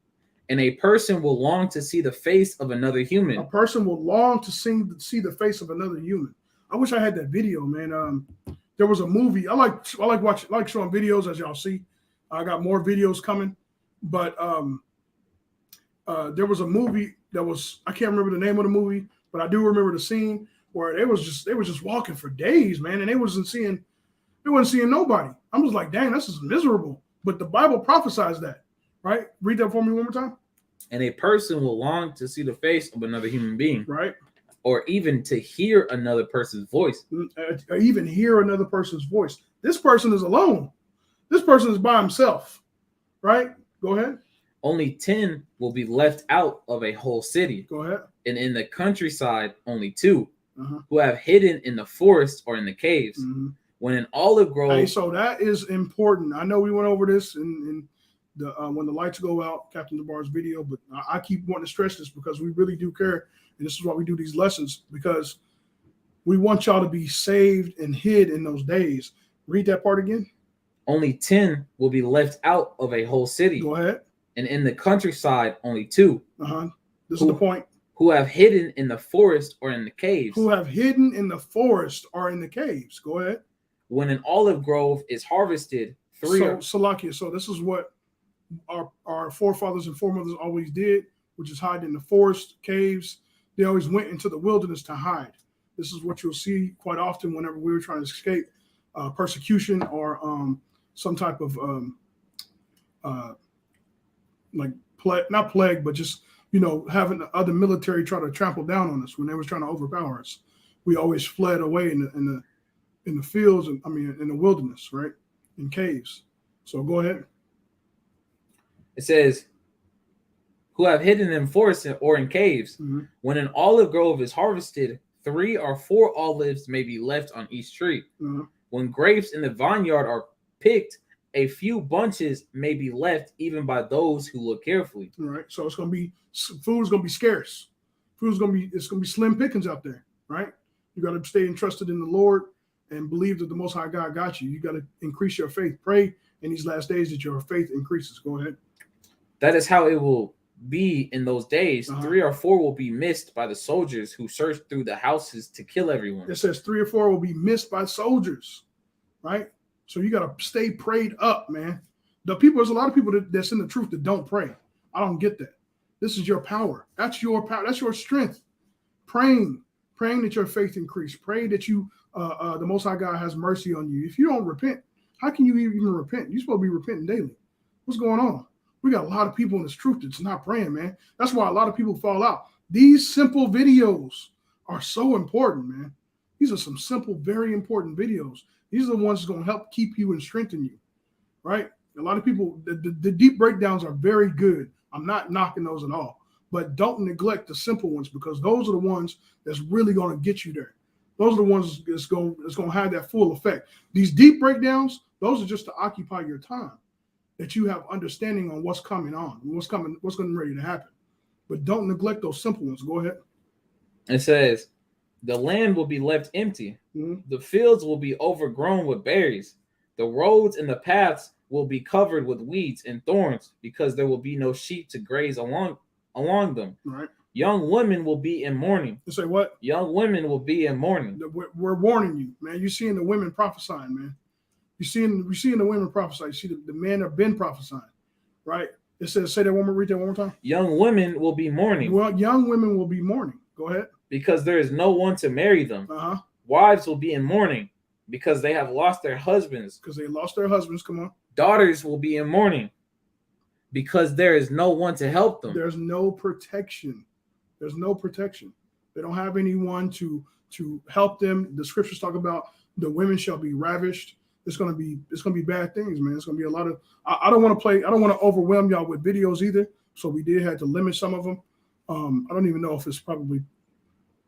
"And a person will long to see the face of another A human." person will long to see the face of another human. I wish I had that video, man. There was a movie. I like showing videos, as y'all see. I got more videos coming, but there was a movie that was, I can't remember the name of the movie, but I do remember the scene where they was just walking for days, man, and they wasn't seeing nobody. I'm just like, dang, this is miserable. But the Bible prophesies that, right? Read that for me one more time. "And a person will long to see the face of another human being, Right? or even to hear another person's voice." Or even hear another person's voice. This person is alone. This person is by himself, right? Go ahead. "Only 10 will be left out of a whole city, Go ahead. and in the countryside only 2, Uh-huh. who have hidden in the forest or in the caves. Mm-hmm. When an olive grove..." Hey, so that is important. I know we went over this in the when the lights go out, Captain DeBar's video, but I keep wanting to stress this because we really do care, and this is why we do these lessons, because we want y'all to be saved and hid in those days. Read that part again. "Only 10 will be left out of a whole city, Go ahead. and in the countryside only 2, Uh-huh. This is the point. who have hidden in the forest or in the caves. Who have hidden in the forest or in the caves. Go ahead. when an olive grove is harvested, three So or Salakia. So this is what our forefathers and foremothers always did, which is hide in the forest, caves. They always went into the wilderness to hide. This is what you'll see quite often whenever we were trying to escape persecution or some type of like not plague, but just having the other military try to trample down on us when they was trying to overpower us. We always fled away in the fields, and in the wilderness, right, in caves. So go ahead. it says, who have hidden in forests or in caves. Mm-hmm. When an olive grove is harvested, 3 or 4 olives may be left on each tree. Mm-hmm. When grapes in the vineyard are picked, a few bunches may be left even by those who look carefully. All right. So it's gonna be food's gonna be scarce. It's gonna be slim pickings out there, right? You got to stay entrusted in the Lord and believe that the Most High God got you. You got to increase your faith. Pray in these last days that your faith increases. Go ahead. That is how it will be in those days. 3 or 4 will be missed by the soldiers who search through the houses to kill everyone. It says 3 or 4 will be missed by soldiers, right? So you got to stay prayed up, man. There's a lot of people that's in the truth that don't pray. I don't get that. This is your power. That's your power. That's your strength. Praying that your faith increase. Pray that the Most High God has mercy on you. If you don't repent, how can you even repent? You're supposed to be repenting daily. What's going on? We got a lot of people in this truth that's not praying, man. That's why a lot of people fall out. These simple videos are so important, man. These are some simple, very important videos. These are the ones that's going to help keep you and strengthen you, right? A lot of people, the deep breakdowns are very good. I'm not knocking those at all. But don't neglect the simple ones, because those are the ones that's really going to get you there. Those are the ones that's going to have that full effect. These deep breakdowns, those are just to occupy your time, that you have understanding on what's coming on, what's going ready to happen. But don't neglect those simple ones. Go ahead. It says, the land will be left empty. Mm-hmm. The fields will be overgrown with berries. The roads and the paths will be covered with weeds and thorns, because there will be no sheep to graze along them. Right. Young women will be in mourning. You say what? Young women will be in mourning. We're warning you, man. You're seeing the women prophesying, man. You're seeing the women prophesy. You see the men have been prophesying, right? It says, say that one more, read that one more time. Young women will be mourning. Well, young women will be mourning. Go ahead. Because there is no one to marry them. Uh-huh. Wives will be in mourning because they have lost their husbands. Because they lost their husbands. Come on. Daughters will be in mourning because there is no one to help them. There's no protection. There's no protection. They don't have anyone to help them. The scriptures talk about the women shall be ravished. It's gonna be bad things, man. It's gonna be a lot of. I don't want to overwhelm y'all with videos either. So we did have to limit some of them. I don't even know if it's probably.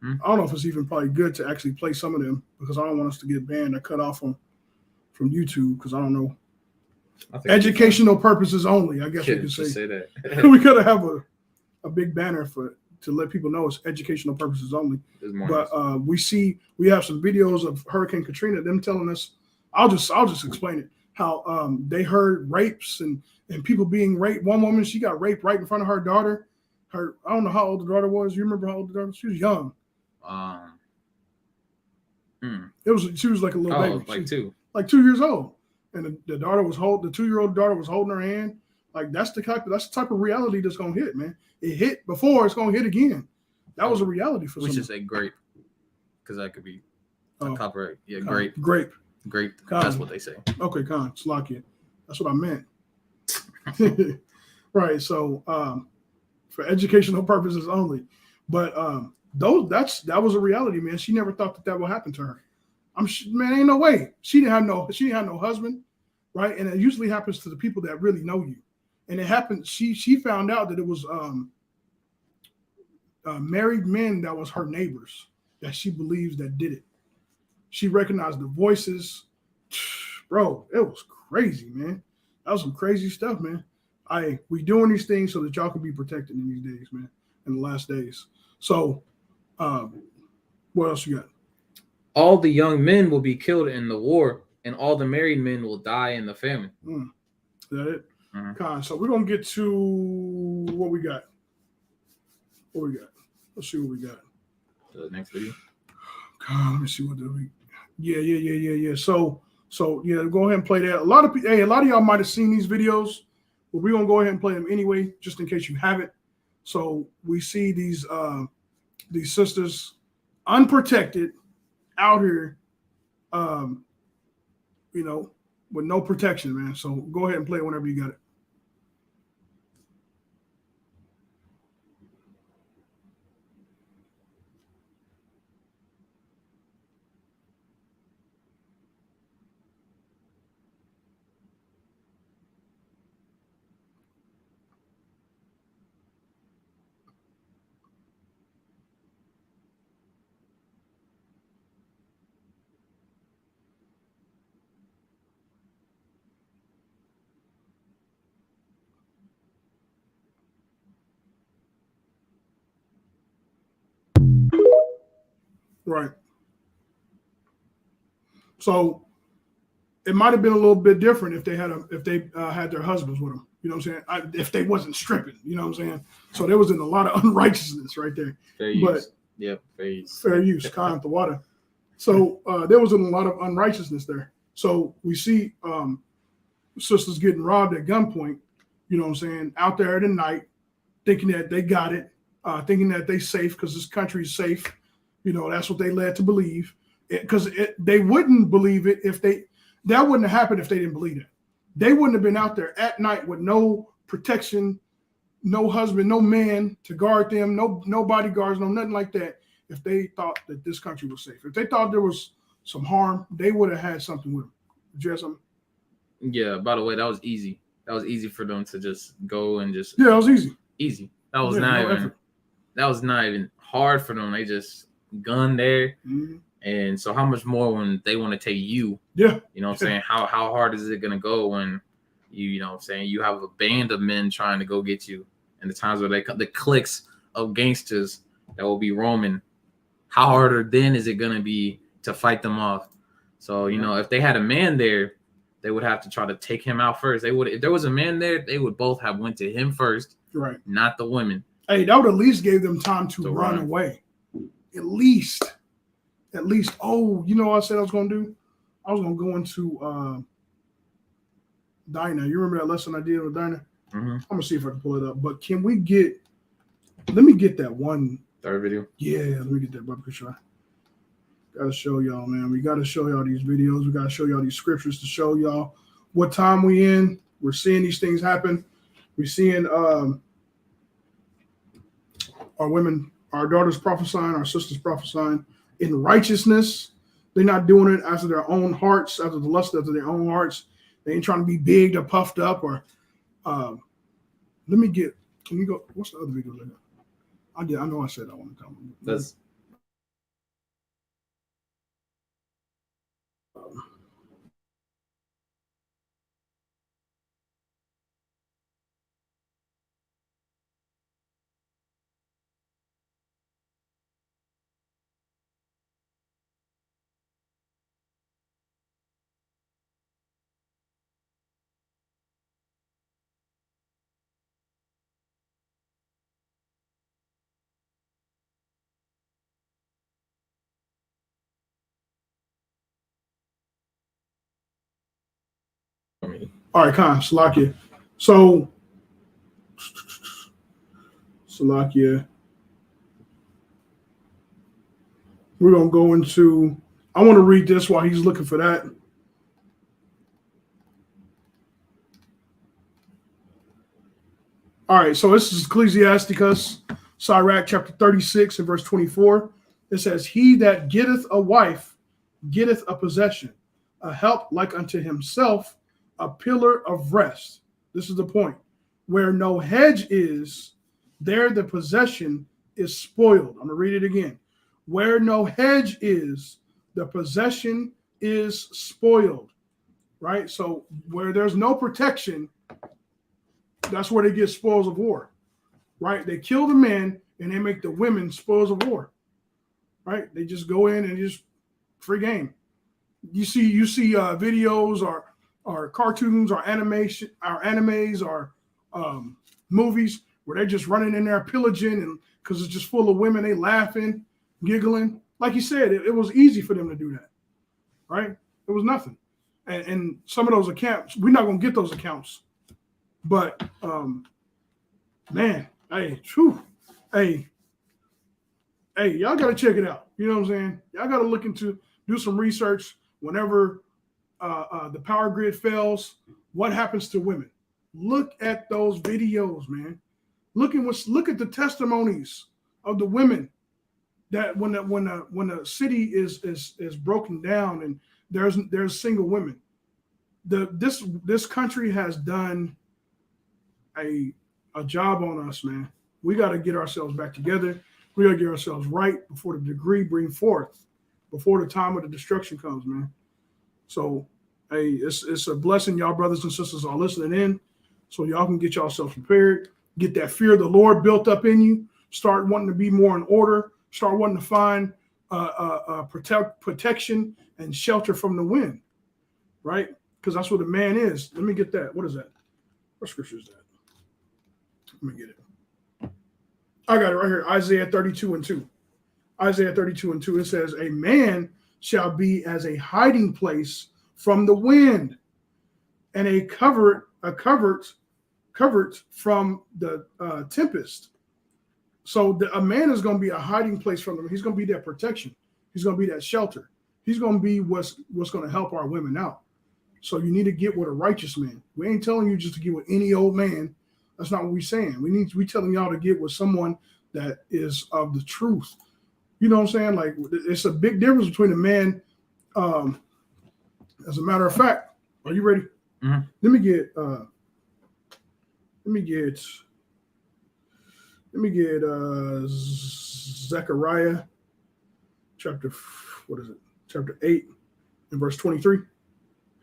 I don't know if it's even probably good to actually play some of them, because I don't want us to get banned or cut off from YouTube, because I don't know. Educational purposes only, I guess we could say that. We could have a big banner to let people know it's educational purposes only. But we have some videos of Hurricane Katrina, them telling us. I'll just explain it. How they heard rapes and people being raped. One woman, she got raped right in front of her daughter. I don't know how old the daughter was. You remember how old the daughter was? She was young. She was like a little baby. Like 2. Like 2 years old. And the 2-year-old daughter was holding her hand. Like that's the type of reality that's gonna hit, man. It hit before, it's gonna hit again. That was a reality for we some. should say grape, because that could be copyright. Yeah, grape. Grape. That's what they say. Okay, Slakia. That's what I meant. Right. So for educational purposes only. But that was a reality, man. She never thought that would happen to her. Man, ain't no way. She didn't have no husband, right? And it usually happens to the people that really know you. And it happened. She found out that it was married men that was her neighbors that she believes that did it. She recognized the voices. Bro, it was crazy, man. That was some crazy stuff, man. We doing these things so that y'all can be protected in these days, man, in the last days. So what else you got? All the young men will be killed in the war, and all the married men will die in the famine. Is that it? Mm-hmm. So we're going to get to what we got. Let's see what we got. The next video. God, let me see what we. Yeah. So So yeah, go ahead and play that. A lot of y'all might have seen these videos, but we're gonna go ahead and play them anyway, just in case you haven't. So we see these sisters unprotected out here, you know, with no protection, man. So go ahead and play it whenever you got it. Right. So it might have been a little bit different if they had had their husbands with them. You know what I'm saying? If they wasn't stripping, you know what I'm saying? So there was a lot of unrighteousness right there. Fair use. Yep, fair use. Fair use, kind the water. So there was a lot of unrighteousness there. So we see sisters getting robbed at gunpoint, you know what I'm saying, out there at the night, thinking that they got it, thinking that they safe because this country is safe. You know, that's what they led to believe. Because they wouldn't believe it that wouldn't have happened if they didn't believe it. They wouldn't have been out there at night with no protection, no husband, no man to guard them, no bodyguards, no nothing like that, if they thought that this country was safe. If they thought there was some harm, they would have had something with them. Did you have something? Yeah, by the way, that was easy. That was easy for them to just go and just. Yeah, it was easy. Easy. That was not even hard for them. They just gunned there. Mm-hmm. And so how much more when they want to take you? Yeah. You know what I'm saying? How hard is it going to go when you know what I'm saying, you have a band of men trying to go get you, and the times where the cliques of gangsters that will be roaming, how harder then is it going to be to fight them off? So, you know, if they had a man there, they would have to try to take him out first. They would, if there was a man there, they would both have went to him first, right? Not the women. Hey, that would at least gave them time to run away. At least. Oh, you know what I said I was going to do? I was going to go into Dinah. You remember that lesson I did with Dinah? Mm-hmm. I'm going to see if I can pull it up. But let me get that one. Third video? Yeah, let me get that, brother Kushai. Got to show y'all, man. We got to show y'all these videos. We got to show y'all these scriptures to show y'all what time we in. We're seeing these things happen. We're seeing our women, our daughters prophesying, our sisters prophesying in righteousness. They're not doing it after their own hearts, after the lust after their own hearts. They ain't trying to be big or puffed up or can you go, what's the other video like that? I know I said I want to tell them. That's all right, Khan, Salakia. So, Salakia. We're going to go into, I want to read this while he's looking for that. All right, so this is Ecclesiasticus, Sirach, chapter 36 and verse 24. It says, he that getteth a wife getteth a possession, a help like unto himself, a pillar of rest. This is the point. Where no hedge is, there the possession is spoiled. I'm going to read it again. Where no hedge is, the possession is spoiled. Right? So where there's no protection, that's where they get spoils of war. Right? They kill the men and they make the women spoils of war. Right? They just go in and just free game. You see videos or cartoons or animation or animes or movies where they're just running in there pillaging, and because it's just full of women, they laughing, giggling. Like you said, it was easy for them to do that, right? It was nothing. and some of those accounts, we're not gonna get those accounts. But man, hey, whew, hey, y'all gotta check it out. You know what I'm saying? Y'all gotta do some research whenever the power grid fails. What happens to women? Look at those videos, man. Look at the testimonies of the women that when the city is broken down and there's single women. This country has done a job on us, man. We got to get ourselves back together. We got to get ourselves right before the degree bring forth, before the time of the destruction comes, man. So, hey, it's a blessing, y'all brothers and sisters are listening in, so y'all can get yourselves prepared, get that fear of the Lord built up in you, start wanting to be more in order, start wanting to find protection and shelter from the wind, right? Because that's what a man is. Let me get that. What is that? What scripture is that? Let me get it. I got it right here. Isaiah 32:2. Isaiah 32:2. It says, "A man shall be as a hiding place from the wind, and a covert from the tempest." So a man is going to be a hiding place from them. He's going to be that protection. He's going to be that shelter. He's going to be what's going to help our women out. So you need to get with a righteous man. We ain't telling you just to get with any old man. That's not what we're saying. We telling y'all to get with someone that is of the truth. You know what I'm saying? Like, it's a big difference between a man. As a matter of fact, are you ready? Mm-hmm. Let me get Zechariah chapter 8 and verse 23.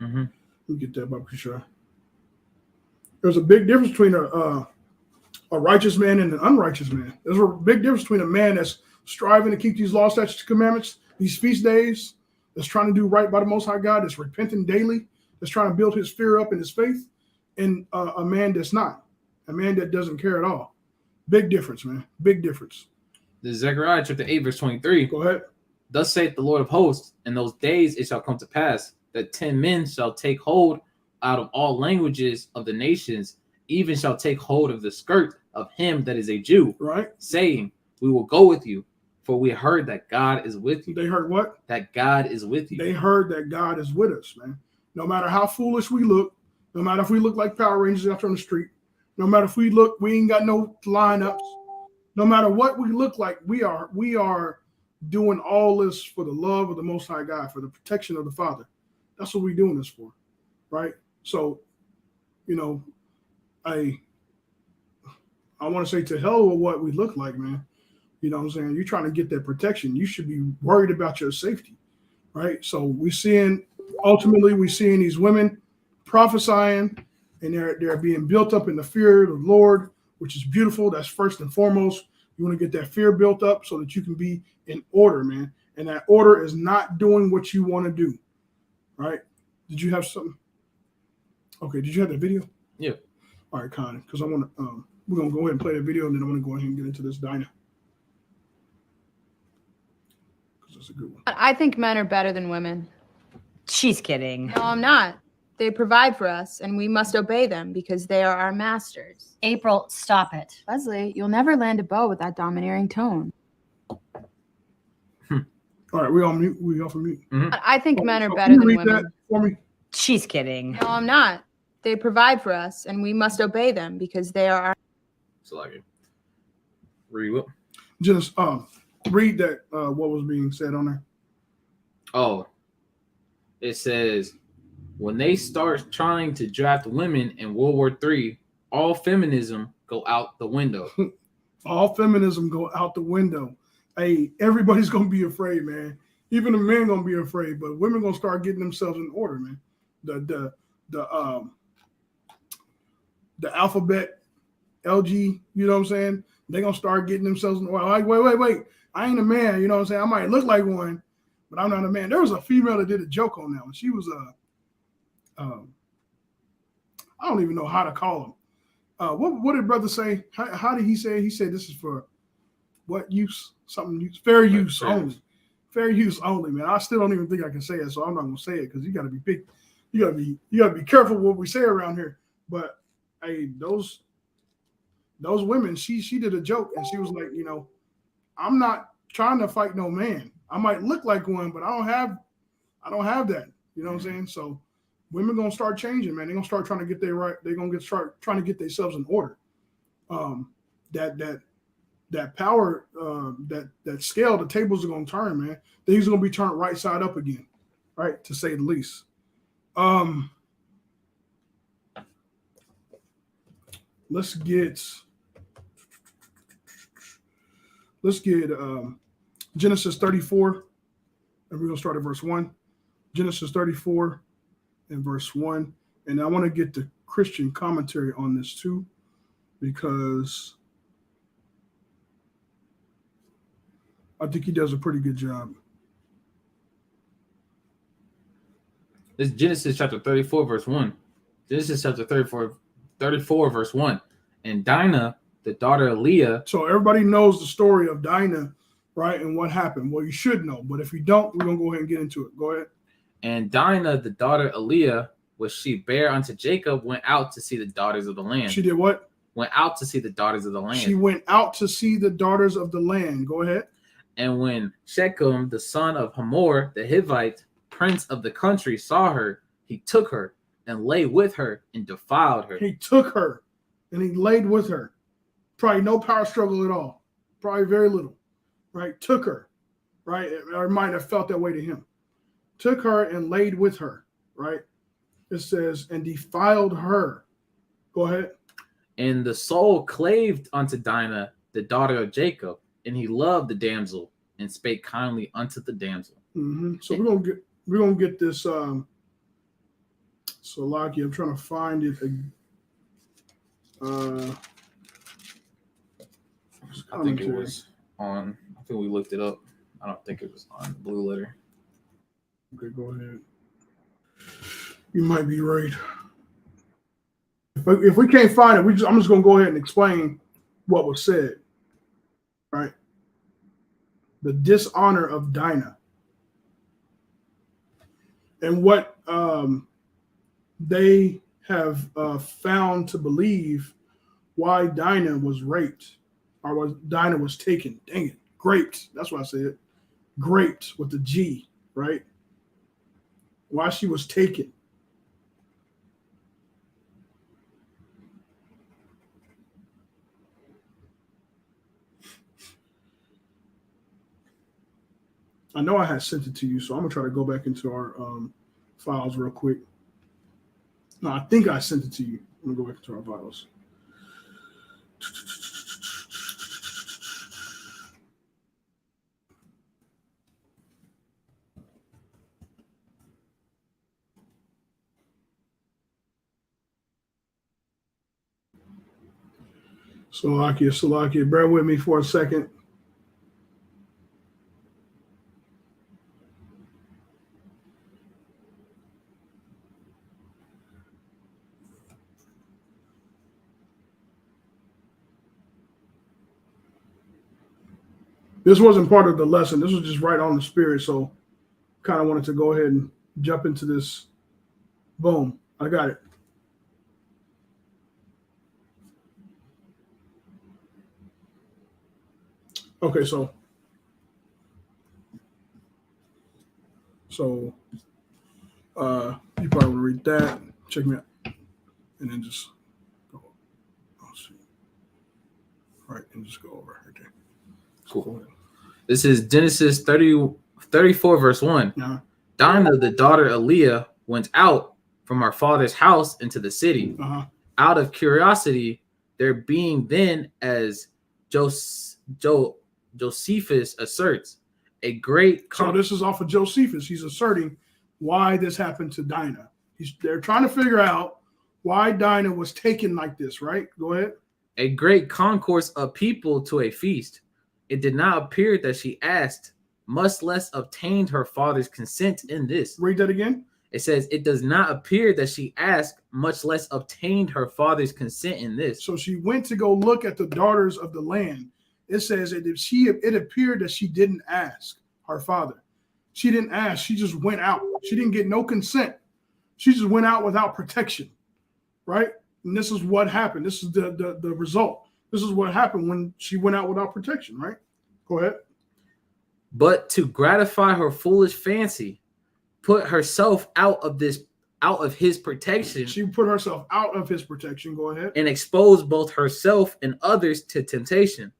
Mm-hmm. Let me get that, Bob Kishar. There's a big difference between a righteous man and an unrighteous man. There's a big difference between a man that's striving to keep these law, statutes, commandments, these feast days, that's trying to do right by the Most High God, that's repenting daily, that's trying to build his fear up in his faith, and a man that's not, a man that doesn't care at all. Big difference, man. Big difference. This is Zechariah chapter 8, verse 23. Go ahead. "Thus saith the Lord of hosts, in those days it shall come to pass that 10 men shall take hold out of all languages of the nations, even shall take hold of the skirt of him that is a Jew, Right? saying, We will go with you, for we heard that God is with you." They heard what? That God is with you. They heard that God is with us, man. No matter how foolish we look, no matter if we look like Power Rangers out on the street, no matter if we ain't got no lineups, no matter what we look like, we are doing all this for the love of the Most High God, for the protection of the Father. That's what we're doing this for, right? So, I want to say to hell with what we look like, man. You know what I'm saying? You're trying to get that protection. You should be worried about your safety, right? So ultimately we're seeing these women prophesying, and they're being built up in the fear of the Lord, which is beautiful. That's first and foremost. You want to get that fear built up so that you can be in order, man. And that order is not doing what you want to do, right? Did you have something? Okay, did you have that video? Yeah. All right, Con, because I want to, we're going to go ahead and play the video, and then I'm going to go ahead and get into this diner. Because it's a good one. I think men are better than women. She's kidding. No, I'm not. They provide for us, and we must obey them because they are our masters. April, stop it. Leslie, you'll never land a bow with that domineering tone. All right, we on mute. We off of mute. I think men are So better can than you read women. that for me? She's kidding. No, I'm not. They provide for us, and we must obey them because they are our. So like, read what? Just read that. What was being said on there? Oh, it says, when they start trying to draft women in World War III, all feminism go out the window. All feminism go out the window. Hey, everybody's gonna be afraid, man. Even the men gonna be afraid, but women gonna start getting themselves in order, man. The alphabet, LG, you know what I'm saying? They gonna start getting themselves in order. Like, wait. I ain't a man, you know what I'm saying? I might look like one, but I'm not a man. There was a female that did a joke on that one. She was I don't even know how to call him. What did brother say? How did he say? He said this is for what use? Something use, fair use only. Fair use only, man. I still don't even think I can say it, so I'm not gonna say it because you gotta be picky. you gotta be careful what we say around here. But hey, those women, she did a joke and she was like, you know, I'm not trying to fight no man. I might look like one, but I don't have that. You know what I'm saying? So women gonna start changing, man. They're gonna start trying to get their right. They're gonna start trying to get themselves in order. That power, that scale, the tables are gonna turn, man. Things are gonna be turned right side up again, right? To say the least. Let's get Genesis 34, and we're gonna start at verse 1. Genesis 34 and verse 1. And I want to get the Christian commentary on this too, because I think he does a pretty good job. This is Genesis chapter 34, verse 1. Genesis chapter 34, verse 1. And Dinah, the daughter of Leah. So everybody knows the story of Dinah, right? And what happened. Well, you should know, but if you don't, we're going to go ahead and get into it. Go ahead. And Dinah, the daughter of Leah, which she bare unto Jacob, went out to see the daughters of the land. She did what? Went out to see the daughters of the land. She went out to see the daughters of the land. Go ahead. And when Shechem, the son of Hamor, the Hivite, prince of the country, saw her, he took her and lay with her and defiled her. He took her and he laid with her. Probably no power struggle at all. Probably very little, right? Took her, right? Or might have felt that way to him. Took her and laid with her, right? It says, and defiled her. Go ahead. And the soul claved unto Dinah, the daughter of Jacob, and he loved the damsel and spake kindly unto the damsel. Mm-hmm. So we're gonna get this. Salaki, I'm trying to find it. I think it was on. I think we looked it up. I don't think it was on Blue Letter. Okay, go ahead. You might be right. If we can't find it, I'm just gonna go ahead and explain what was said. Right. The dishonor of Dinah. And what they have found to believe why Dinah was raped, or Dinah was taken. Dang it, graped. That's what I said. Graped with the G, right? Why she was taken. I know I had sent it to you, so I'm gonna try to go back into our files real quick. No, I think I sent it to you. I'm gonna go back into our files. Salakia, bear with me for a second. This wasn't part of the lesson. This was just right on the spirit. So kind of wanted to go ahead and jump into this. Boom. I got it. Okay, so you probably will read that. Check me out. And then just go. Oh, see. Right, and just go over right there. Cool. This is Genesis 34, verse 1. Uh-huh. Dinah, the daughter of Leah, went out from her father's house into the city, out of curiosity, there being then, as Josephus asserts, a great. So this is off of Josephus. He's asserting why this happened to Dinah. They're trying to figure out why Dinah was taken like this, right? Go ahead. A great concourse of people to a feast. It did not appear that she asked, much less obtained her father's consent in this. Read that again. It says, it does not appear that she asked, much less obtained her father's consent in this. So she went to go look at the daughters of the land. It says that it appeared that she didn't ask her father. She didn't ask. She just went out. She didn't get no consent. She just went out without protection, right? And this is what happened. This is the result. This is what happened when she went out without protection, right? Go ahead. But to gratify her foolish fancy, put herself out of his protection, She put herself out of his protection. Go ahead. and exposed both herself and others to temptation,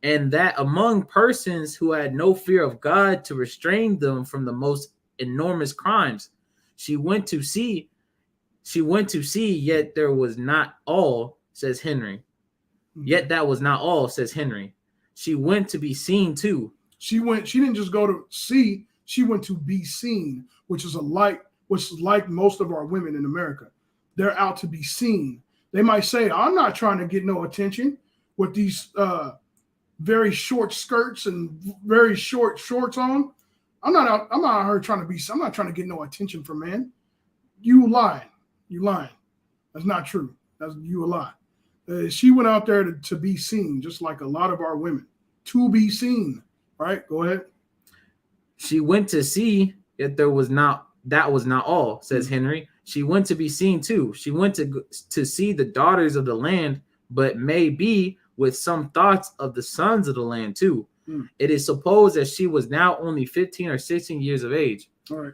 and that among persons who had no fear of God to restrain them from the most enormous crimes. She went to see, yet there was not all, says Henry. Yet that was not all, says Henry. She went to be seen too. She didn't just go to see, she went to be seen, which is like most of our women in America. They're out to be seen. They might say, I'm not trying to get no attention with these very short skirts and very short shorts on. I'm not out here trying to be, I'm not trying to get no attention from men. You lying. That's not true. That's you a lie. She went out there to be seen, just like a lot of our women, to be seen. Right? Go ahead. She went to see, yet that was not all, says Henry. She went to be seen too. She went to see the daughters of the land, but maybe with some thoughts of the sons of the land too. It is supposed that she was now only 15 or 16 years of age. All right.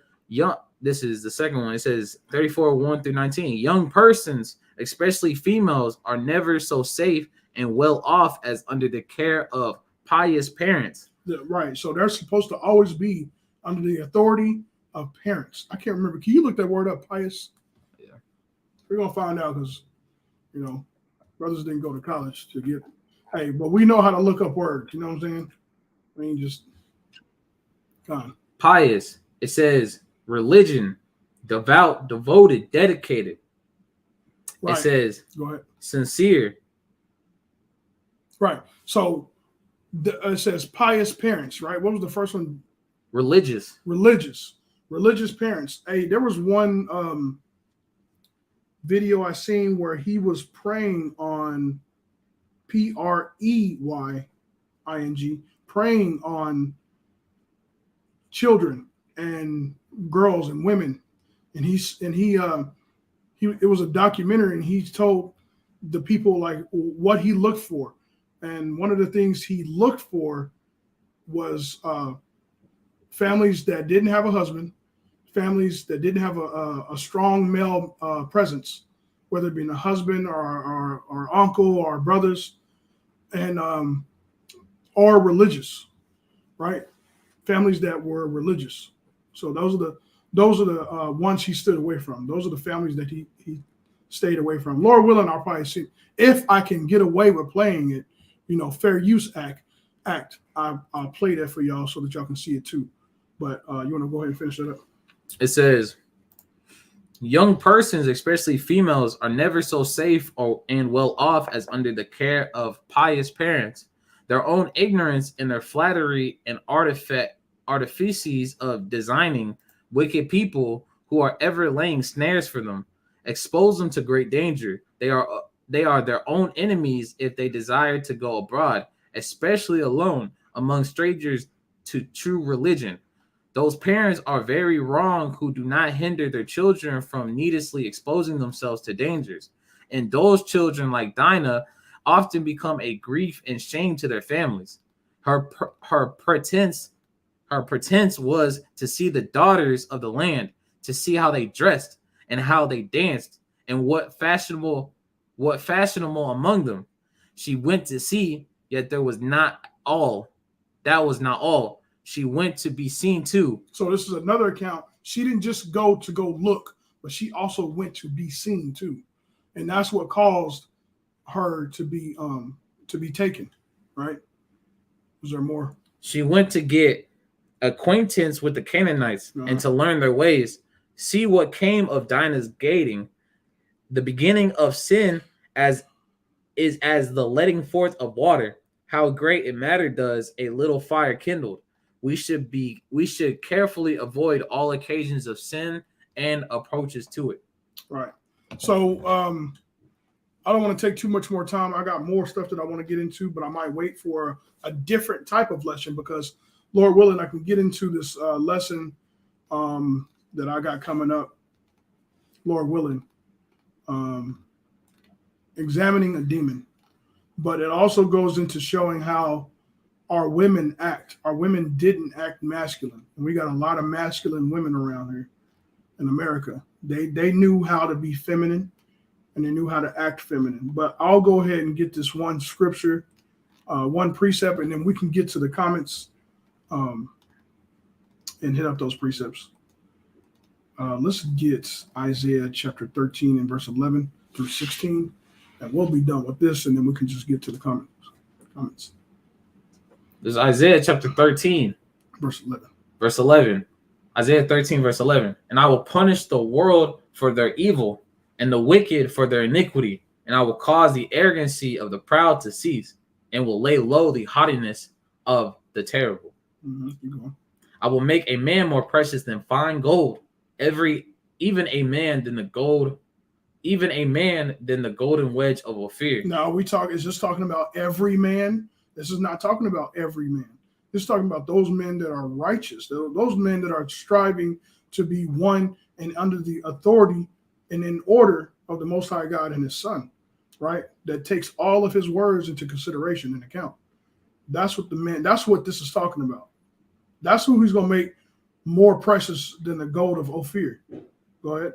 This is the second one. It says 34, 1 through 19. Young persons, especially females, are never so safe and well off as under the care of pious parents. Right. So they're supposed to always be under the authority of parents. I can't remember. Can you look that word up, pious? Yeah. We're going to find out because, brothers didn't go to college to get, but we know how to look up words. You know what I'm saying? I mean, just, come on. Pious. It says religion, devout, devoted, dedicated. Right. It says Go ahead. sincere. Right. So it says pious parents, right? What was the first one? Religious. Religious parents. Hey, there was one video I seen where he was praying on preying, praying on children and girls and women, and it was a documentary, and he told the people like what he looked for, and one of the things he looked for was families that didn't have a husband, families that didn't have a strong male presence, whether it be a husband or uncle or brothers, and or religious, right? Families that were religious. So those are the ones he stood away from. Those are the families that he stayed away from. Lord willing, I'll probably see if I can get away with playing it. Fair use act. I'll play that for y'all so that y'all can see it too. But you want to go ahead and finish that up? It says, young persons, especially females, are never so safe and well off as under the care of pious parents. Their own ignorance and their flattery and artifices of designing wicked people who are ever laying snares for them expose them to great danger. They are their own enemies if they desire to go abroad, especially alone among strangers to true religion. Those parents are very wrong who do not hinder their children from needlessly exposing themselves to dangers. And those children, like Dinah, often become a grief and shame to their families. Her pretense was to see the daughters of the land, to see how they dressed and how they danced and what fashionable among them. She went to see, yet there was not all. That was not all. She went to be seen too. So this is another account. She didn't just go look, but she also went to be seen too, and that's what caused her to be taken. Right? Was there more? She went to get acquaintance with the Canaanites and to learn their ways. See what came of Dinah's gating. The beginning of sin as the letting forth of water. How great a matter does a little fire kindled. We should carefully avoid all occasions of sin and approaches to it. Right. So I don't want to take too much more time. I got more stuff that I want to get into, but I might wait for a different type of lesson because, Lord willing, I can get into this lesson that I got coming up. Lord willing, examining a demon. But it also goes into showing how our women act. Our women didn't act masculine. And we got a lot of masculine women around here in America. They knew how to be feminine and they knew how to act feminine. But I'll go ahead and get this one scripture, one precept, and then we can get to the comments and hit up those precepts. Let's get Isaiah chapter 13 and verse 11 through 16, and we'll be done with this, and then we can just get to the comments. This is Isaiah chapter 13, Verse 11. verse 11. Isaiah 13, verse 11. And I will punish the world for their evil and the wicked for their iniquity. And I will cause the arrogancy of the proud to cease and will lay low the haughtiness of the terrible. Keep going. I will make a man more precious than fine gold. Even a man than the golden wedge of Ophir. Now it's just talking about every man. This is not talking about every man. This is talking about those men that are righteous, those men that are striving to be one and under the authority and in order of the Most High God and His Son, right? That takes all of His words into consideration and account. That's what this is talking about. That's who He's going to make more precious than the gold of Ophir. Go ahead.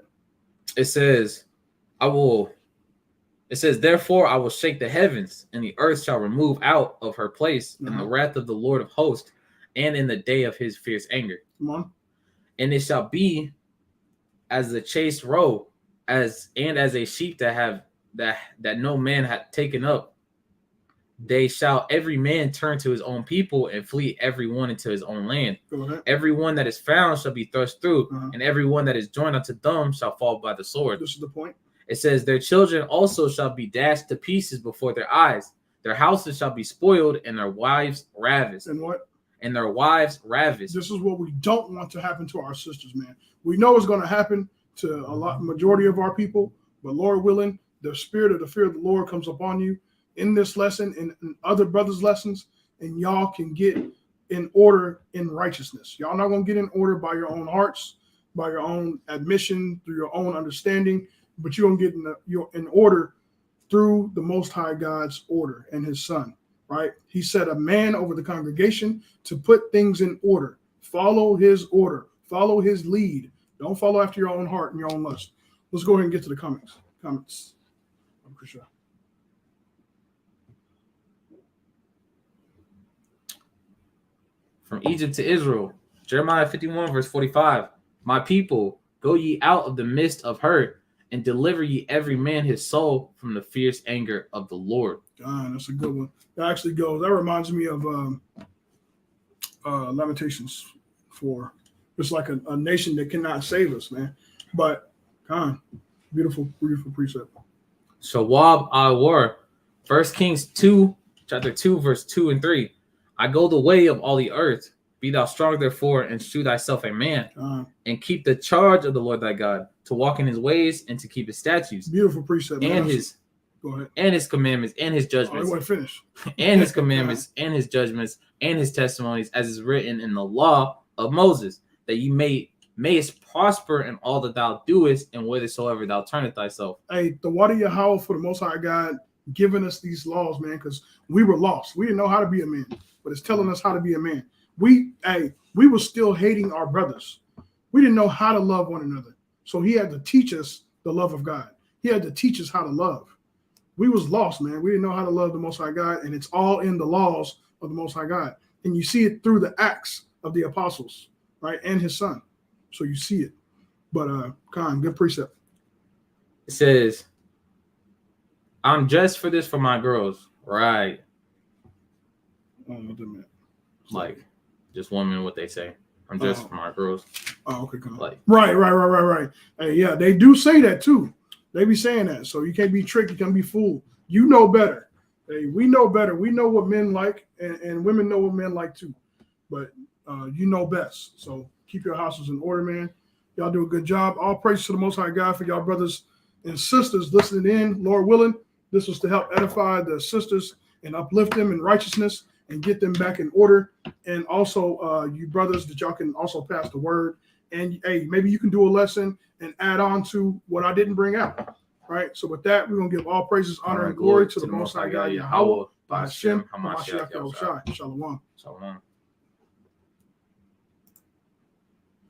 It says, therefore I will shake the heavens, and the earth shall remove out of her place in the wrath of the Lord of hosts, and in the day of His fierce anger. Come on. And it shall be as the chased roe, as a sheep that no man had taken up. They shall every man turn to his own people, and flee every one into his own land. Go ahead. Every one that is found shall be thrust through, and every one that is joined unto them shall fall by the sword. This is the point. It says, their children also shall be dashed to pieces before their eyes. Their houses shall be spoiled, and their wives ravished. And what? And their wives ravished. This is what we don't want to happen to our sisters, man. We know it's going to happen to majority of our people, but Lord willing, the spirit of the fear of the Lord comes upon you in this lesson and in other brothers' lessons, and y'all can get in order in righteousness. Y'all not going to get in order by your own hearts, by your own admission, through your own understanding, but you're going to get in order through the Most High God's order and His Son, right? He set a man over the congregation to put things in order. Follow His order. Follow His lead. Don't follow after your own heart and your own lust. Let's go ahead and get to the comments. I'm pretty sure. From Egypt to Israel, Jeremiah 51, verse 45. My people, go ye out of the midst of her, and deliver ye every man his soul from the fierce anger of the Lord. That's a good one. That actually goes. That reminds me of Lamentations 4. It's like a nation that cannot save us, man. But beautiful, beautiful precept. Shawab al-War, 1 Kings 2, chapter 2, verse 2 and 3. I go the way of all the earth. Be thou strong, therefore, and shew thyself a man, and keep the charge of the Lord thy God, to walk in His ways and to keep His statutes. Beautiful precept. And man. Go ahead. And His commandments and His judgments. I want to finish. And His commandments and His judgments and His testimonies, as is written in the law of Moses, that you mayest prosper in all that thou doest, and whithersoever thou turnest thyself. Hey, the water Yahweh for the Most High God giving us these laws, man, because we were lost. We didn't know how to be a man, but it's telling us how to be a man. We were still hating our brothers. We didn't know how to love one another. So He had to teach us the love of God. He had to teach us how to love. We was lost, man. We didn't know how to love the Most High God, and it's all in the laws of the Most High God. And you see it through the acts of the apostles, right, and His Son. So you see it. But good precept. It says, I'm dressed for this for my girls. Right. I don't know what that meant. Like, just one minute what they say. I'm dressed for my girls. Oh, okay. Like, right. Hey, yeah, they do say that too. They be saying that. So you can't be tricked. You can't be fooled. You know better. Hey, we know better. We know what men like, and women know what men like too. But you know best. So keep your houses in order, man. Y'all do a good job. All praise to the Most High God for y'all brothers and sisters listening in. Lord willing, this was to help edify the sisters and uplift them in righteousness and get them back in order. And also, you brothers, that y'all can also pass the word. And hey, maybe you can do a lesson and add on to what I didn't bring out. Right. So with that, we're gonna give all praises, honor, and glory to the Most High God, Yahweh, by Hashem, Hamashiach, Yahushua. Shalom. Shalom.